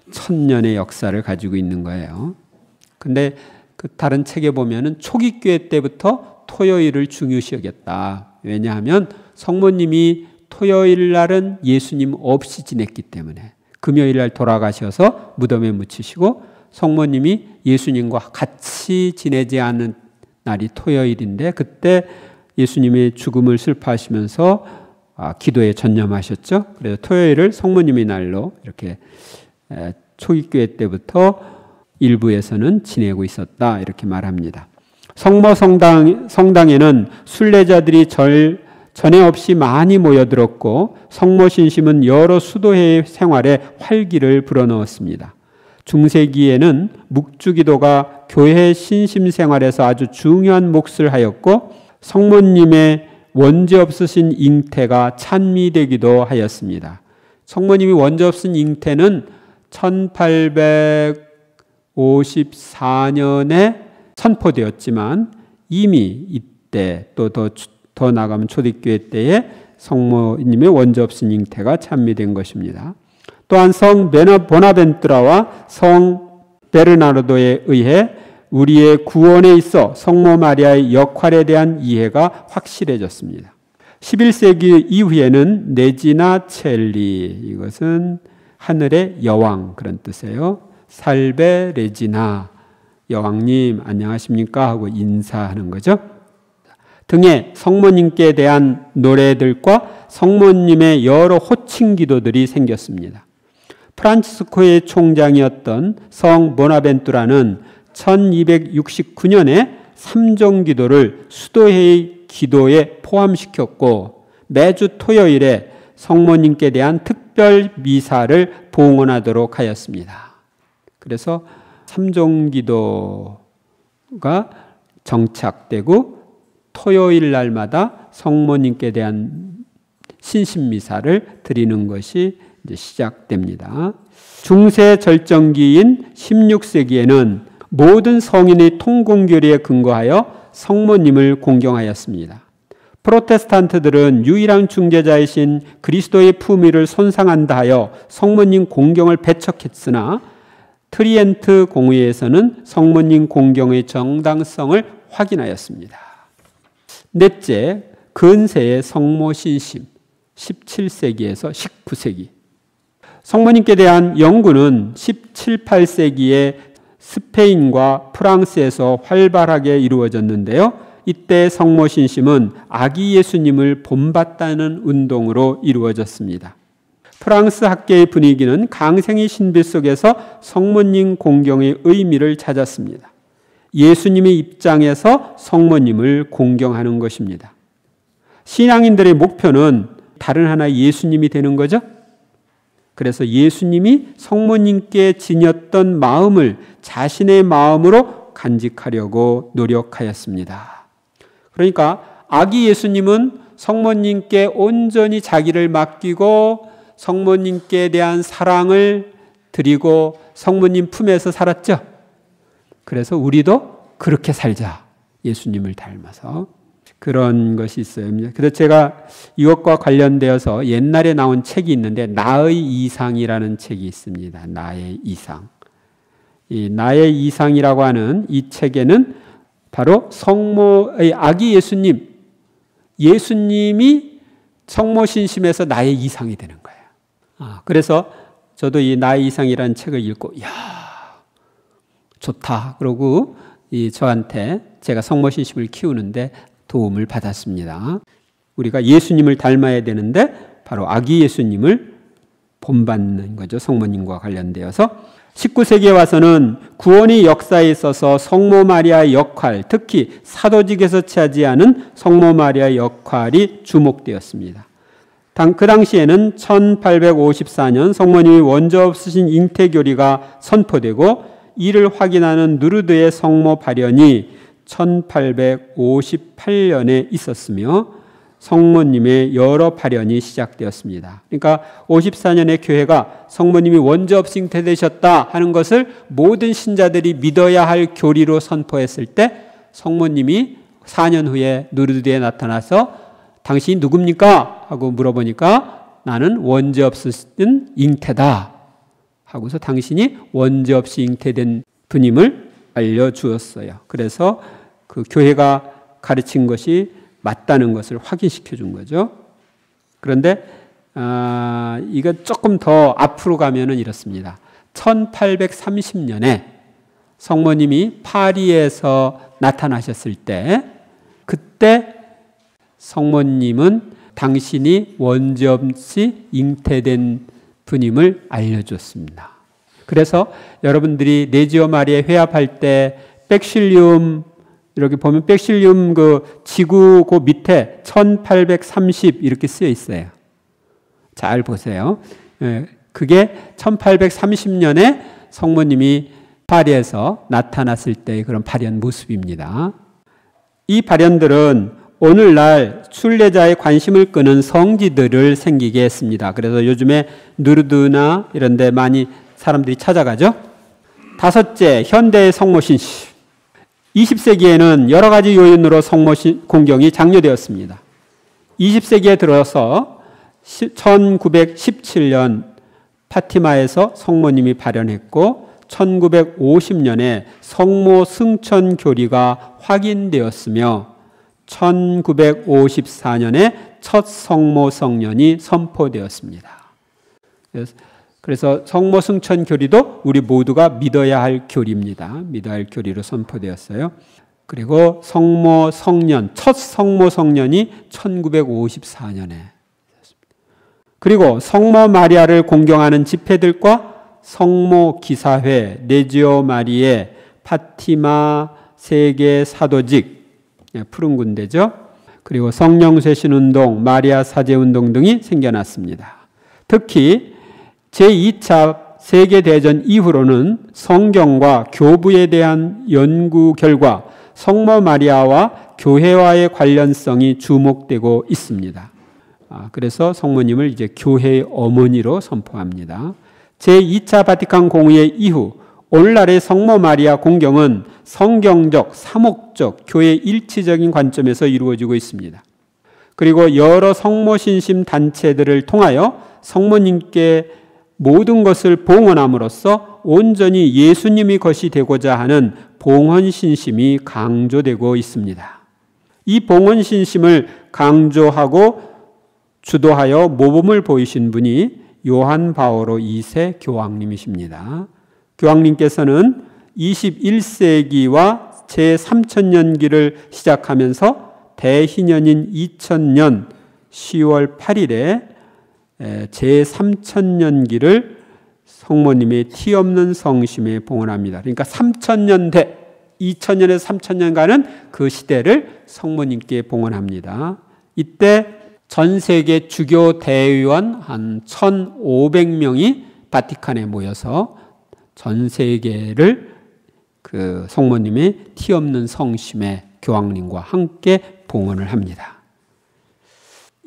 1000년의 역사를 가지고 있는 거예요. 근데 그 다른 책에 보면은 초기 교회 때부터 토요일을 중요시 여겼다. 왜냐하면 성모님이 토요일 날은 예수님 없이 지냈기 때문에 금요일 날 돌아가셔서 무덤에 묻히시고 성모님이 예수님과 같이 지내지 않은 날이 토요일인데 그때 예수님의 죽음을 슬퍼하시면서 기도에 전념하셨죠. 그래서 토요일을 성모님의 날로 이렇게 초기교회 때부터 일부에서는 지내고 있었다 이렇게 말합니다. 성모 성당에는 순례자들이 전에 없이 많이 모여들었고 성모 신심은 여러 수도회의 생활에 활기를 불어넣었습니다. 중세기에는 묵주기도가 교회 신심 생활에서 아주 중요한 몫을 하였고 성모님의 원죄 없으신 잉태가 찬미되기도 하였습니다. 성모님이 원죄 없은 잉태는 1854년에 선포되었지만 이미 이때 또 더 나가면 초대교회 때에 성모님의 원죄 없은 잉태가 찬미된 것입니다. 또한 성 보나벤투라와 성 베르나르도에 의해 우리의 구원에 있어 성모 마리아의 역할에 대한 이해가 확실해졌습니다. 11세기 이후에는 네지나 첼리, 이것은 하늘의 여왕 그런 뜻이에요. 살베 레지나, 여왕님 안녕하십니까 하고 인사하는 거죠. 등의 성모님께 대한 노래들과 성모님의 여러 호칭 기도들이 생겼습니다. 프란치스코의 총장이었던 성 보나벤투라는 1269년에 삼종기도를 수도회의 기도에 포함시켰고 매주 토요일에 성모님께 대한 특별 미사를 봉헌하도록 하였습니다. 그래서 삼종기도가 정착되고 토요일 날마다 성모님께 대한 신심미사를 드리는 것이 이제 시작됩니다. 중세 절정기인 16세기에는 모든 성인의 통공교리에 근거하여 성모님을 공경하였습니다. 프로테스탄트들은 유일한 중재자이신 그리스도의 품위를 손상한다 하여 성모님 공경을 배척했으나 트리엔트 공의회에서는 성모님 공경의 정당성을 확인하였습니다. 넷째, 근세의 성모 신심 17세기에서 19세기. 성모님께 대한 연구는 17, 18세기에 스페인과 프랑스에서 활발하게 이루어졌는데요. 이때 성모 신심은 아기 예수님을 본받다는 운동으로 이루어졌습니다. 프랑스 학계의 분위기는 강생의 신비 속에서 성모님 공경의 의미를 찾았습니다. 예수님의 입장에서 성모님을 공경하는 것입니다. 신앙인들의 목표는 다른 하나의 예수님이 되는 거죠. 그래서 예수님이 성모님께 지녔던 마음을 자신의 마음으로 간직하려고 노력하였습니다. 그러니까 아기 예수님은 성모님께 온전히 자기를 맡기고 성모님께 대한 사랑을 드리고 성모님 품에서 살았죠. 그래서 우리도 그렇게 살자. 예수님을 닮아서. 그런 것이 있어요. 그래서 제가 이것과 관련되어서 옛날에 나온 책이 있는데 나의 이상이라는 책이 있습니다. 나의 이상. 이 나의 이상이라고 하는 이 책에는 바로 성모의 아기 예수님이 성모 신심에서 나의 이상이 되는 거예요. 그래서 저도 이 나의 이상이라는 책을 읽고 야 좋다. 그러고 저한테 제가 성모 신심을 키우는데 도움을 받았습니다. 우리가 예수님을 닮아야 되는데 바로 아기 예수님을 본받는 거죠. 성모님과 관련되어서 19세기에 와서는 구원의 역사에 있어서 성모 마리아의 역할, 특히 사도직에서 차지하는 성모 마리아의 역할이 주목되었습니다. 그 당시에는 1854년 성모님이 원조 없으신 잉태교리가 선포되고 이를 확인하는 누르드의 성모 발현이 1858년에 있었으며 성모님의 여러 발현이 시작되었습니다. 그러니까 54년에 교회가 성모님이 원조 없이 잉태되셨다 하는 것을 모든 신자들이 믿어야 할 교리로 선포했을 때 성모님이 4년 후에 누르드에 나타나서 당신이 누굽니까? 하고 물어보니까 나는 원죄 없으신 잉태다 하고서 당신이 원죄 없이 잉태된 분임을 알려주었어요. 그래서 그 교회가 가르친 것이 맞다는 것을 확인시켜 준 거죠. 그런데 이거 조금 더 앞으로 가면은 이렇습니다. 1830년에 성모님이 파리에서 나타나셨을 때 그때 성모님은 당신이 원죄 없이 잉태된 분임을 알려줬습니다. 그래서 여러분들이 네지오 마리아 회합할 때 백실리움 이렇게 보면 백실리움 그 지구 그 밑에 1830 이렇게 쓰여 있어요. 잘 보세요. 그게 1830년에 성모님이 파리에서 나타났을 때의 그런 발현 모습입니다. 이 발현들은 오늘날 순례자의 관심을 끄는 성지들을 생기게 했습니다. 그래서 요즘에 누르드나 이런 데 많이 사람들이 찾아가죠. 다섯째, 현대의 성모신심. 20세기에는 여러 가지 요인으로 성모 공경이 장려되었습니다. 20세기에 들어서 1917년 파티마에서 성모님이 발현했고 1950년에 성모 승천 교리가 확인되었으며 1954년에 첫 성모 성년이 선포되었습니다. 그래서 성모 승천 교리도 우리 모두가 믿어야 할 교리입니다. 믿어야 할 교리로 선포되었어요. 그리고 성모 성년, 첫 성모 성년이 1954년에 그리고 성모 마리아를 공경하는 집회들과 성모 기사회, 네지오 마리에, 파티마 세계 사도직, 푸른 군대죠. 그리고 성령 쇄신 운동, 마리아 사제 운동 등이 생겨났습니다. 특히 제2차 세계대전 이후로는 성경과 교부에 대한 연구 결과 성모 마리아와 교회와의 관련성이 주목되고 있습니다. 그래서 성모님을 이제 교회의 어머니로 선포합니다. 제2차 바티칸 공의회 이후 오늘날의 성모 마리아 공경은 성경적, 사목적, 교회 일치적인 관점에서 이루어지고 있습니다. 그리고 여러 성모 신심 단체들을 통하여 성모님께 모든 것을 봉헌함으로써 온전히 예수님이 것이 되고자 하는 봉헌 신심이 강조되고 있습니다. 이 봉헌 신심을 강조하고 주도하여 모범을 보이신 분이 요한 바오로 2세 교황님이십니다. 교황님께서는 21세기와 제3천년기를 시작하면서 대희년인 2000년 10월 8일에 제3천년기를 성모님의 티 없는 성심에 봉헌합니다. 그러니까 3000년대, 2000년에서 3000년간은 그 시대를 성모님께 봉헌합니다. 이때 전 세계 주교 대의원 한 1500명이 바티칸에 모여서 전 세계를 그 성모님의 티 없는 성심에 교황님과 함께 봉헌을 합니다.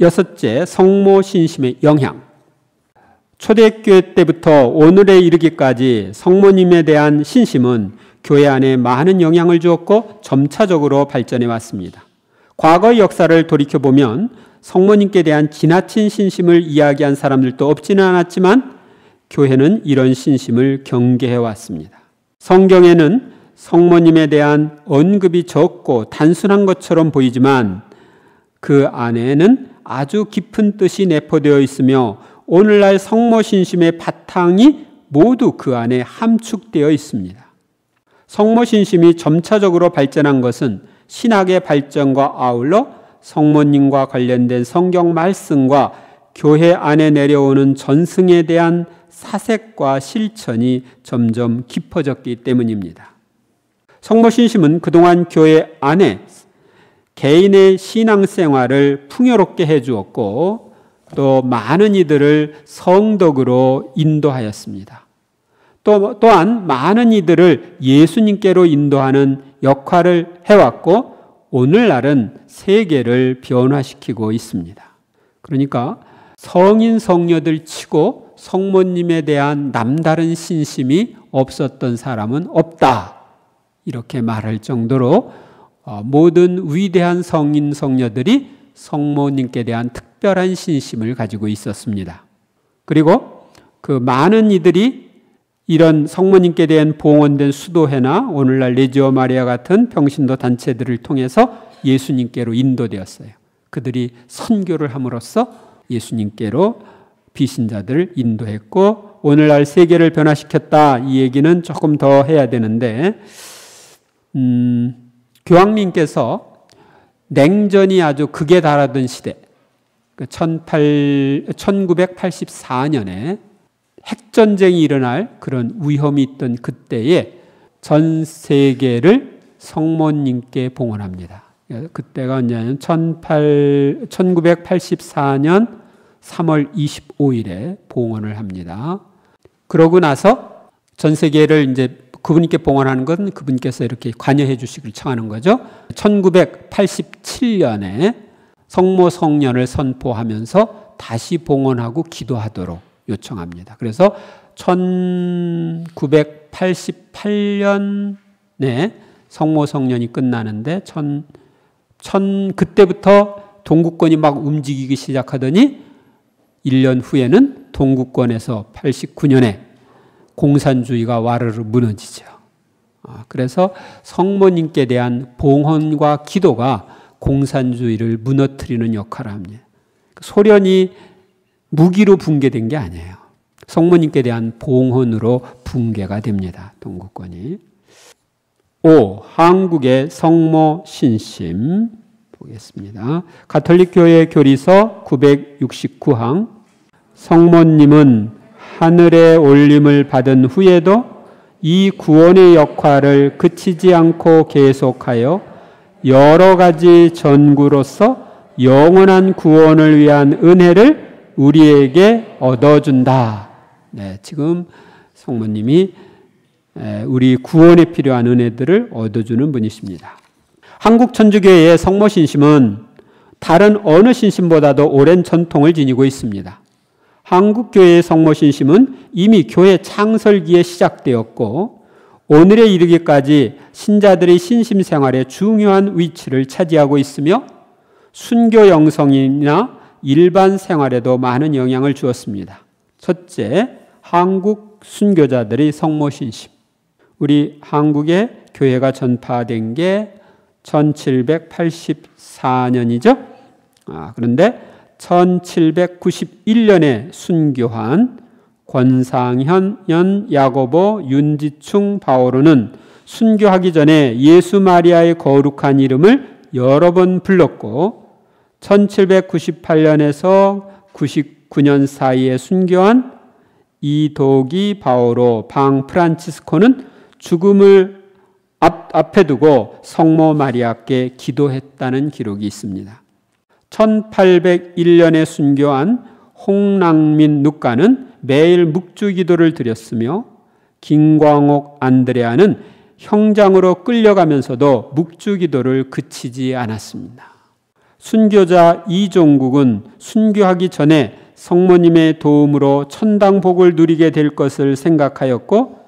여섯째, 성모 신심의 영향. 초대교회 때부터 오늘에 이르기까지 성모님에 대한 신심은 교회 안에 많은 영향을 주었고 점차적으로 발전해 왔습니다. 과거의 역사를 돌이켜보면 성모님께 대한 지나친 신심을 이야기한 사람들도 없지는 않았지만 교회는 이런 신심을 경계해 왔습니다. 성경에는 성모님에 대한 언급이 적고 단순한 것처럼 보이지만 그 안에는 아주 깊은 뜻이 내포되어 있으며 오늘날 성모 신심의 바탕이 모두 그 안에 함축되어 있습니다. 성모 신심이 점차적으로 발전한 것은 신학의 발전과 아울러 성모님과 관련된 성경 말씀과 교회 안에 내려오는 전승에 대한 사색과 실천이 점점 깊어졌기 때문입니다. 성모 신심은 그동안 교회 안에 개인의 신앙생활을 풍요롭게 해주었고 또 많은 이들을 성덕으로 인도하였습니다. 또한 많은 이들을 예수님께로 인도하는 역할을 해왔고 오늘날은 세계를 변화시키고 있습니다. 그러니까 성인 성녀들 치고 성모님에 대한 남다른 신심이 없었던 사람은 없다. 이렇게 말할 정도로 모든 위대한 성인 성녀들이 성모님께 대한 특별한 신심을 가지고 있었습니다. 그리고 그 많은 이들이 이런 성모님께 대한 봉헌된 수도회나 오늘날 레지오 마리아 같은 평신도 단체들을 통해서 예수님께로 인도되었어요. 그들이 선교를 함으로써 예수님께로 비신자들을 인도했고 오늘날 세계를 변화시켰다. 이 얘기는 조금 더 해야 되는데 교황님께서 냉전이 아주 극에 달하던 시대 1984년에 핵전쟁이 일어날 그런 위험이 있던 그때에 전 세계를 성모님께 봉헌합니다. 그때가 언제냐면 1984년 3월 25일에 봉헌을 합니다. 그러고 나서 전 세계를 이제 그분께 봉헌하는 건 그분께서 이렇게 관여해 주시길 청하는 거죠. 1987년에 성모 성년을 선포하면서 다시 봉헌하고 기도하도록 요청합니다. 그래서 1988년에 성모 성년이 끝나는데 그때부터 동구권이 막 움직이기 시작하더니 1년 후에는 동구권에서 89년에 공산주의가 와르르 무너지죠. 그래서 성모님께 대한 봉헌과 기도가 공산주의를 무너뜨리는 역할을 합니다. 소련이 무기로 붕괴된 게 아니에요. 성모님께 대한 봉헌으로 붕괴가 됩니다. 동구권이. 5. 한국의 성모 신심 보겠습니다. 가톨릭 교회 교리서 969항 성모님은 하늘에 올림을 받은 후에도 이 구원의 역할을 그치지 않고 계속하여 여러 가지 전구로서 영원한 구원을 위한 은혜를 우리에게 얻어준다. 네, 지금 성모님이 우리 구원에 필요한 은혜들을 얻어주는 분이십니다. 한국 천주교회의 성모 신심은 다른 어느 신심보다도 오랜 전통을 지니고 있습니다. 한국 교회의 성모 신심은 이미 교회 창설기에 시작되었고 오늘에 이르기까지 신자들의 신심 생활에 중요한 위치를 차지하고 있으며 순교 영성이나 일반 생활에도 많은 영향을 주었습니다. 첫째, 한국 순교자들의 성모 신심. 우리 한국의 교회가 전파된 게 1784년이죠. 그런데 1791년에 순교한 권상현, 야고보, 윤지충, 바오로는 순교하기 전에 예수 마리아의 거룩한 이름을 여러 번 불렀고 1798년에서 99년 사이에 순교한 이도기, 바오로, 방 프란치스코는 죽음을 앞에 두고 성모 마리아께 기도했다는 기록이 있습니다. 1801년에 순교한 홍랑민 누가는 매일 묵주 기도를 드렸으며 김광옥 안드레아는 형장으로 끌려가면서도 묵주기도를 그치지 않았습니다. 순교자 이종국은 순교하기 전에 성모님의 도움으로 천당복을 누리게 될 것을 생각하였고,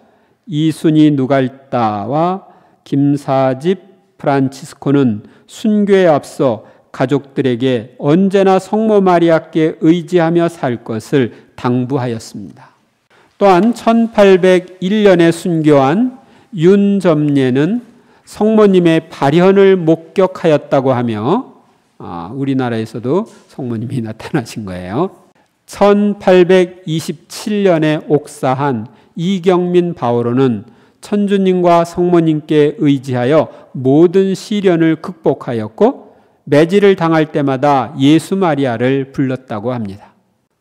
이순이 누갈다와 김사집 프란치스코는 순교에 앞서 가족들에게 언제나 성모 마리아께 의지하며 살 것을 당부하였습니다. 또한 1801년에 순교한 윤점례는 성모님의 발현을 목격하였다고 하며, 우리나라에서도 성모님이 나타나신 거예요. 1827년에 옥사한 이경민 바오로는 천주님과 성모님께 의지하여 모든 시련을 극복하였고, 매질을 당할 때마다 예수 마리아를 불렀다고 합니다.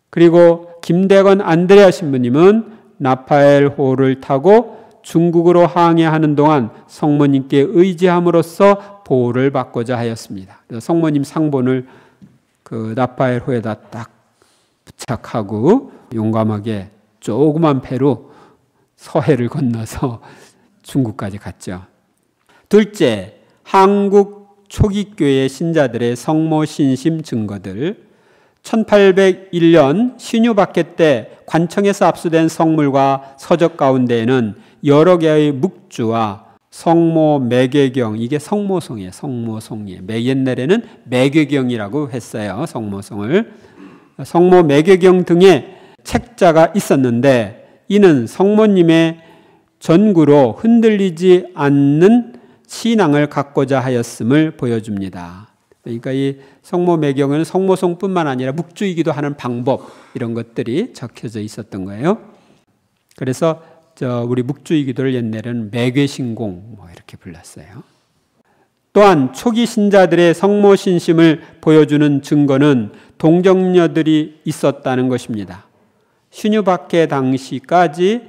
그리고 김대건 안드레아 신부님은 나파엘호를 타고 중국으로 항해하는 동안 성모님께 의지함으로써 보호를 받고자 하였습니다. 그래서 성모님 상본을 그 나파엘호에다 딱 부착하고 용감하게 조그만 배로 서해를 건너서 중국까지 갔죠. 둘째, 한국 초기교회 신자들의 성모 신심 증거들. 1801년 신유박해 때 관청에서 압수된 성물과 서적 가운데에는 여러 개의 묵주와 성모 매개경, 이게 성모송이에요. 성모송이에요. 옛날에는 매개경이라고 했어요. 성모송을. 성모 매개경 등의 책자가 있었는데, 이는 성모님의 전구로 흔들리지 않는 신앙을 갖고자 하였음을 보여줍니다. 그러니까 이 성모 매경은 성모송뿐만 아니라 묵주이기도 하는 방법, 이런 것들이 적혀져 있었던 거예요. 그래서 우리 묵주이기도를 옛날에는 매괴신공 이렇게 불렀어요. 또한 초기 신자들의 성모 신심을 보여주는 증거는 동정녀들이 있었다는 것입니다. 신유박해 당시까지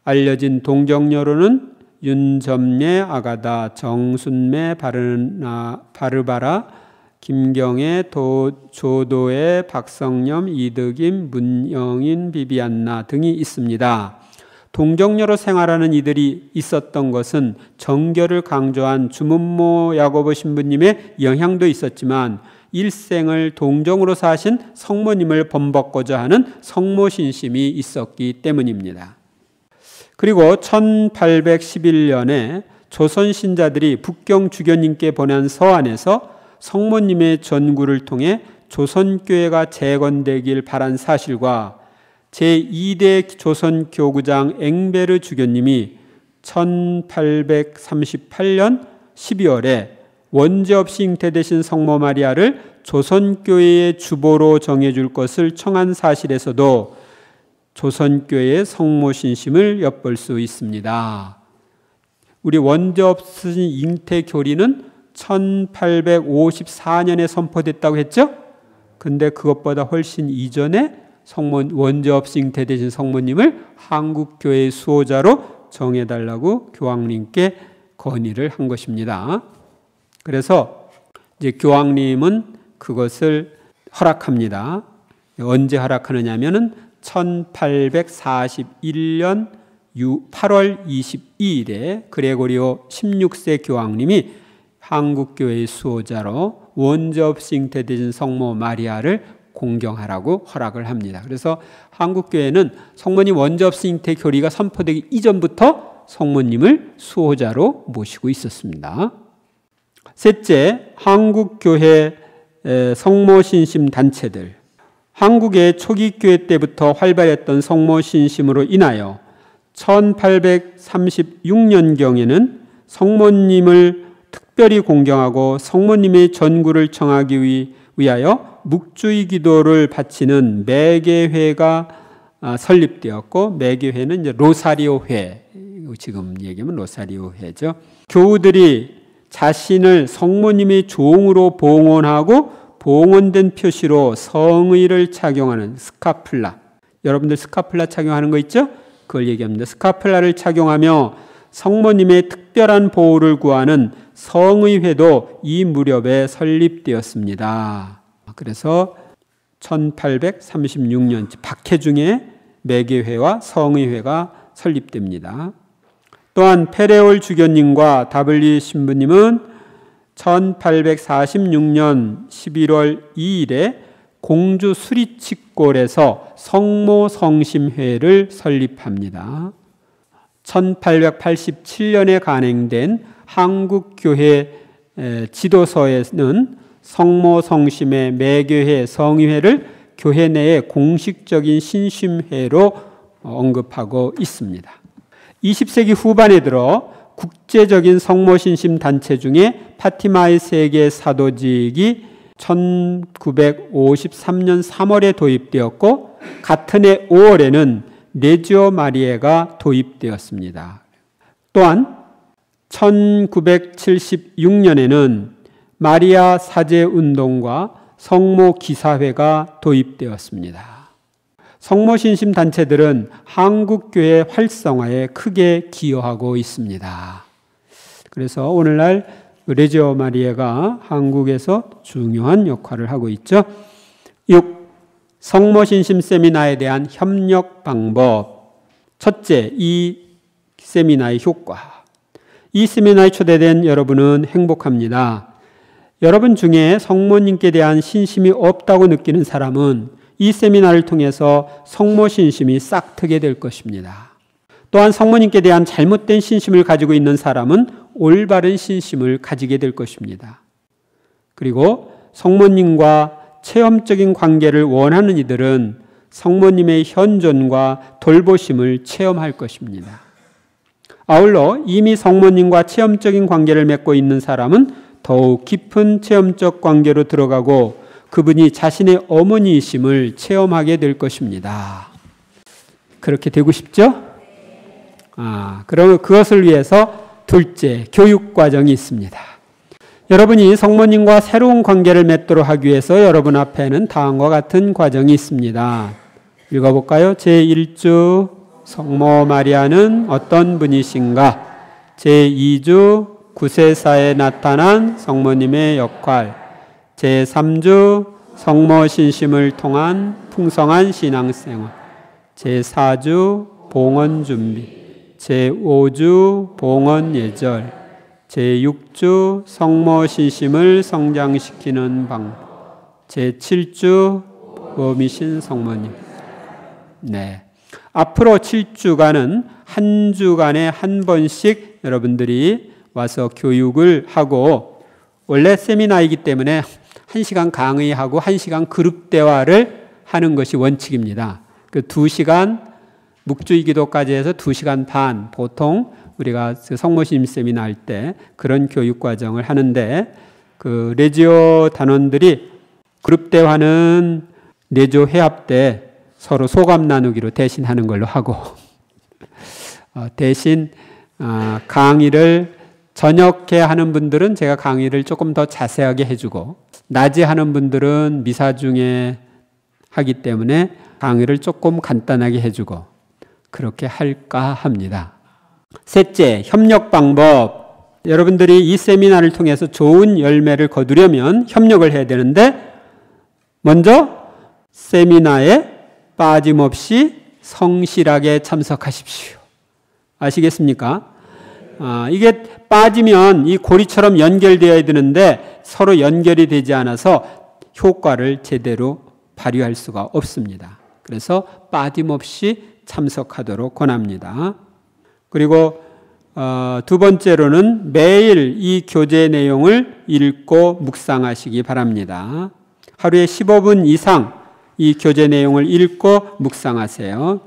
알려진 동정녀로는 윤점례, 아가다, 정순매, 바르바라, 김경애, 조도애, 박성념, 이득임, 문영인, 비비안나 등이 있습니다. 동정녀로 생활하는 이들이 있었던 것은 정결을 강조한 주문모 야고보 신부님의 영향도 있었지만, 일생을 동정으로 사신 성모님을 본받고자 하는 성모신심이 있었기 때문입니다. 그리고 1811년에 조선 신자들이 북경 주교님께 보낸 서한에서 성모님의 전구를 통해 조선교회가 재건되길 바란 사실과 제2대 조선 교구장 앵베르 주교님이 1838년 12월에 원죄 없이 잉태되신 성모 마리아를 조선교회의 주보로 정해줄 것을 청한 사실에서도 조선교회의 성모신심을 엿볼 수 있습니다. 우리 원죄 없으신 잉태 교리는 1854년에 선포됐다고 했죠? 근데 그것보다 훨씬 이전에 원죄 없이 잉태되신 성모님을 한국교회의 수호자로 정해달라고 교황님께 건의를 한 것입니다. 그래서 이제 교황님은 그것을 허락합니다. 언제 허락하느냐면은 1841년 8월 22일에 그레고리오 16세 교황님이 한국교회의 수호자로 원죄 없이 잉태되신 성모 마리아를 공경하라고 허락을 합니다. 그래서 한국교회는 성모님 원죄 없이 잉태 교리가 선포되기 이전부터 성모님을 수호자로 모시고 있었습니다. 셋째, 한국교회 성모신심 단체들. 한국의 초기교회 때부터 활발했던 성모신심으로 인하여 1836년경에는 성모님을 특별히 공경하고 성모님의 전구를 청하기 위하여 묵주의 기도를 바치는 매개회가 설립되었고, 매개회는 이제 로사리오회, 지금 얘기하면 로사리오회죠. 교우들이 자신을 성모님의 종으로 봉헌하고 봉헌된 표시로 성의를 착용하는 스카플라. 여러분들 스카플라 착용하는 거 있죠? 그걸 얘기합니다. 스카플라를 착용하며 성모님의 특별한 보호를 구하는 성의회도 이 무렵에 설립되었습니다. 그래서 1836년 박해중에 매개회와 성의회가 설립됩니다. 또한 페레올 주교님과 다블리 신부님은 1846년 11월 2일에 공주 수리치골에서 성모성심회를 설립합니다. 1887년에 간행된 한국교회 지도서에는 성모성심의 매교회 성의회를 교회 내의 공식적인 신심회로 언급하고 있습니다. 20세기 후반에 들어 국제적인 성모신심 단체 중에 파티마의 세계 사도직이 1953년 3월에 도입되었고 같은 해 5월에는 레지오 마리에가 도입되었습니다. 또한 1976년에는 마리아 사제 운동과 성모 기사회가 도입되었습니다. 성모신심 단체들은 한국교회 활성화에 크게 기여하고 있습니다. 그래서 오늘날 레지오 마리에가 한국에서 중요한 역할을 하고 있죠. 6. 성모신심 세미나에 대한 협력 방법. 첫째, 이 세미나의 효과. 이 세미나에 초대된 여러분은 행복합니다. 여러분 중에 성모님께 대한 신심이 없다고 느끼는 사람은 이 세미나를 통해서 성모신심이 싹트게 될 것입니다. 또한 성모님께 대한 잘못된 신심을 가지고 있는 사람은 올바른 신심을 가지게 될 것입니다. 그리고 성모님과 체험적인 관계를 원하는 이들은 성모님의 현존과 돌보심을 체험할 것입니다. 아울러 이미 성모님과 체험적인 관계를 맺고 있는 사람은 더욱 깊은 체험적 관계로 들어가고 그분이 자신의 어머니이심을 체험하게 될 것입니다. 그렇게 되고 싶죠? 그러면 그것을 위해서 둘째, 교육 과정이 있습니다. 여러분이 성모님과 새로운 관계를 맺도록 하기 위해서 여러분 앞에는 다음과 같은 과정이 있습니다. 읽어볼까요? 제1주 성모 마리아는 어떤 분이신가? 제2주 구세사에 나타난 성모님의 역할. 제3주 성모 신심을 통한 풍성한 신앙생활. 제4주 봉헌 준비. 제5주 봉헌 예절. 제6주 성모 신심을 성장시키는 방법. 제7주 복음이신 성모님. 네. 앞으로 7주간은 한 주간에 한 번씩 여러분들이 와서 교육을 하고, 원래 세미나이기 때문에 1시간 강의하고 1시간 그룹 대화를 하는 것이 원칙입니다. 그 2시간 묵주의 기도까지 해서 2시간 반, 보통 우리가 성모신심 세미나 할 때 그런 교육 과정을 하는데, 그 레지오 단원들이 그룹 대화는 레지오 회합 때 서로 소감 나누기로 대신 하는 걸로 하고, 대신 강의를 저녁에 하는 분들은 제가 강의를 조금 더 자세하게 해주고, 낮에 하는 분들은 미사 중에 하기 때문에 강의를 조금 간단하게 해주고, 그렇게 할까 합니다. 셋째, 협력 방법. 여러분들이 이 세미나를 통해서 좋은 열매를 거두려면 협력을 해야 되는데, 먼저 세미나에 빠짐없이 성실하게 참석하십시오. 아시겠습니까? 이게 빠지면 이 고리처럼 연결되어야 되는데 서로 연결이 되지 않아서 효과를 제대로 발휘할 수가 없습니다. 그래서 빠짐없이 참석하도록 권합니다. 그리고 두 번째로는 매일 이 교재 내용을 읽고 묵상하시기 바랍니다. 하루에 15분 이상 이 교재 내용을 읽고 묵상하세요.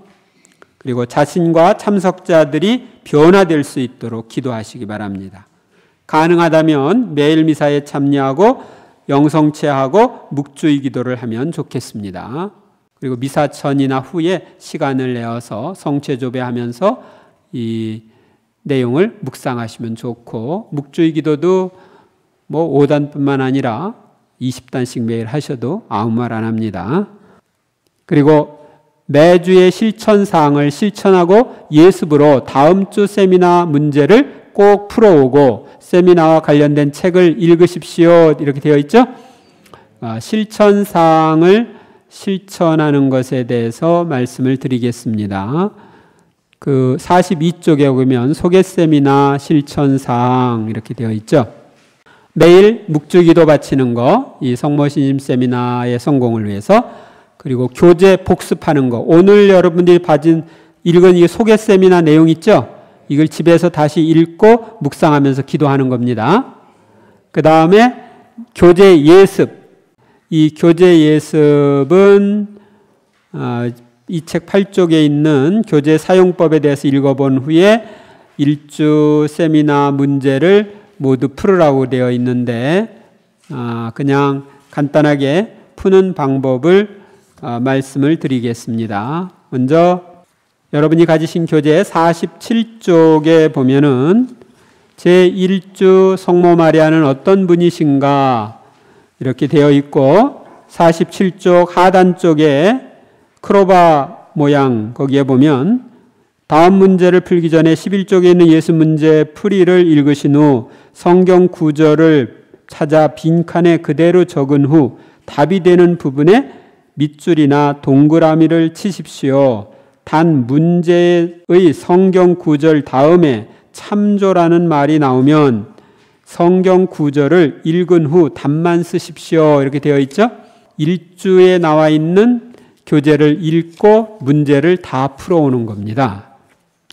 그리고 자신과 참석자들이 변화될 수 있도록 기도하시기 바랍니다. 가능하다면 매일 미사에 참여하고 영성체하고 묵주의 기도를 하면 좋겠습니다. 그리고 미사 전이나 후에 시간을 내어서 성체조배하면서 이 내용을 묵상하시면 좋고, 묵주의 기도도 5단뿐만 아니라 20단씩 매일 하셔도 아무 말 안 합니다. 그리고 매주의 실천사항을 실천하고 예습으로 다음 주 세미나 문제를 꼭 풀어오고, 세미나와 관련된 책을 읽으십시오. 이렇게 되어 있죠? 실천사항을 실천하는 것에 대해서 말씀을 드리겠습니다. 그 42쪽에 보면 소개세미나 실천사항 이렇게 되어 있죠. 매일 묵주기도 바치는 거, 이 성모신심 세미나의 성공을 위해서, 그리고 교재 복습하는 거. 오늘 여러분들이 읽은 이 소개세미나 내용 있죠? 이걸 집에서 다시 읽고 묵상하면서 기도하는 겁니다. 그 다음에 교재 예습. 이 교재 예습은 이 책 8쪽에 있는 교재 사용법에 대해서 읽어본 후에 일주 세미나 문제를 모두 풀으라고 되어 있는데 그냥 간단하게 푸는 방법을 말씀을 드리겠습니다. 먼저 여러분이 가지신 교재 47쪽에 보면은 제1주 성모 마리아는 어떤 분이신가 이렇게 되어 있고 47쪽 하단 쪽에 크로바 모양 거기에 보면 다음 문제를 풀기 전에 11쪽에 있는 예수 문제 풀이를 읽으신 후 성경 구절을 찾아 빈칸에 그대로 적은 후 답이 되는 부분에 밑줄이나 동그라미를 치십시오. 단 문제의 성경 구절 다음에 참조라는 말이 나오면 성경 구절을 읽은 후 답만 쓰십시오. 이렇게 되어 있죠? 일주에 나와 있는 교재를 읽고 문제를 다 풀어오는 겁니다.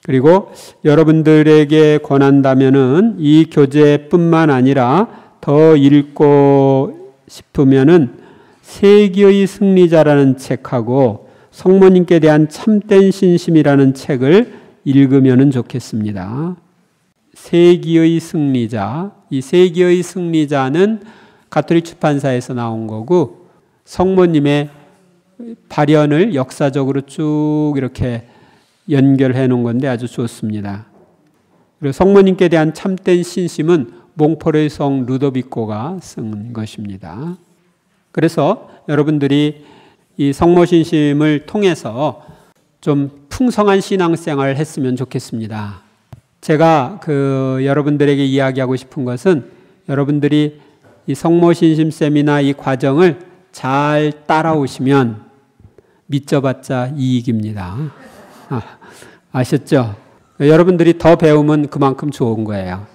그리고 여러분들에게 권한다면은 이 교재뿐만 아니라 더 읽고 싶으면은 세기의 승리자라는 책하고 성모님께 대한 참된 신심이라는 책을 읽으면 좋겠습니다. 세기의 승리자. 이 세기의 승리자는 가톨릭 출판사에서 나온 거고 성모님의 발현을 역사적으로 쭉 이렇게 연결해 놓은 건데 아주 좋습니다. 그리고 성모님께 대한 참된 신심은 몽포르의 성 루도비코가 쓴 것입니다. 그래서 여러분들이 이 성모신심을 통해서 좀 풍성한 신앙생활을 했으면 좋겠습니다. 제가 여러분들에게 이야기하고 싶은 것은 여러분들이 이 성모신심 세미나 이 과정을 잘 따라오시면 믿져봤자 이익입니다. 아셨죠? 여러분들이 더 배우면 그만큼 좋은 거예요.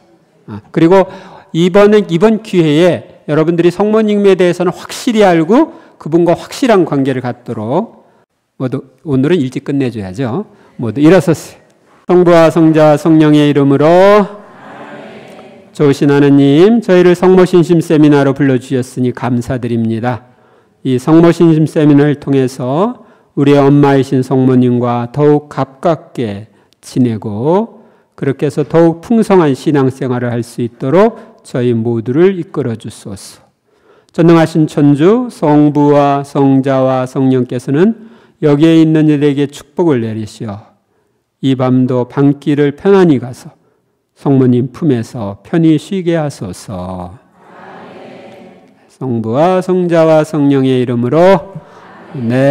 그리고 이번 기회에 여러분들이 성모님에 대해서는 확실히 알고 그분과 확실한 관계를 갖도록 모두 오늘은 일찍 끝내줘야죠. 모두 일어서세요. 성부와 성자와 성령의 이름으로 좋으신 하나님, 저희를 성모신심 세미나로 불러주셨으니 감사드립니다. 이 성모신심 세미나를 통해서 우리의 엄마이신 성모님과 더욱 가깝게 지내고 그렇게 해서 더욱 풍성한 신앙생활을 할 수 있도록 저희 모두를 이끌어 주소서. 전능하신 천주 성부와 성자와 성령께서는 여기에 있는 이들에게 축복을 내리시어 이 밤도 밤길을 편안히 가서 성모님 품에서 편히 쉬게 하소서. 성부와 성자와 성령의 이름으로 네.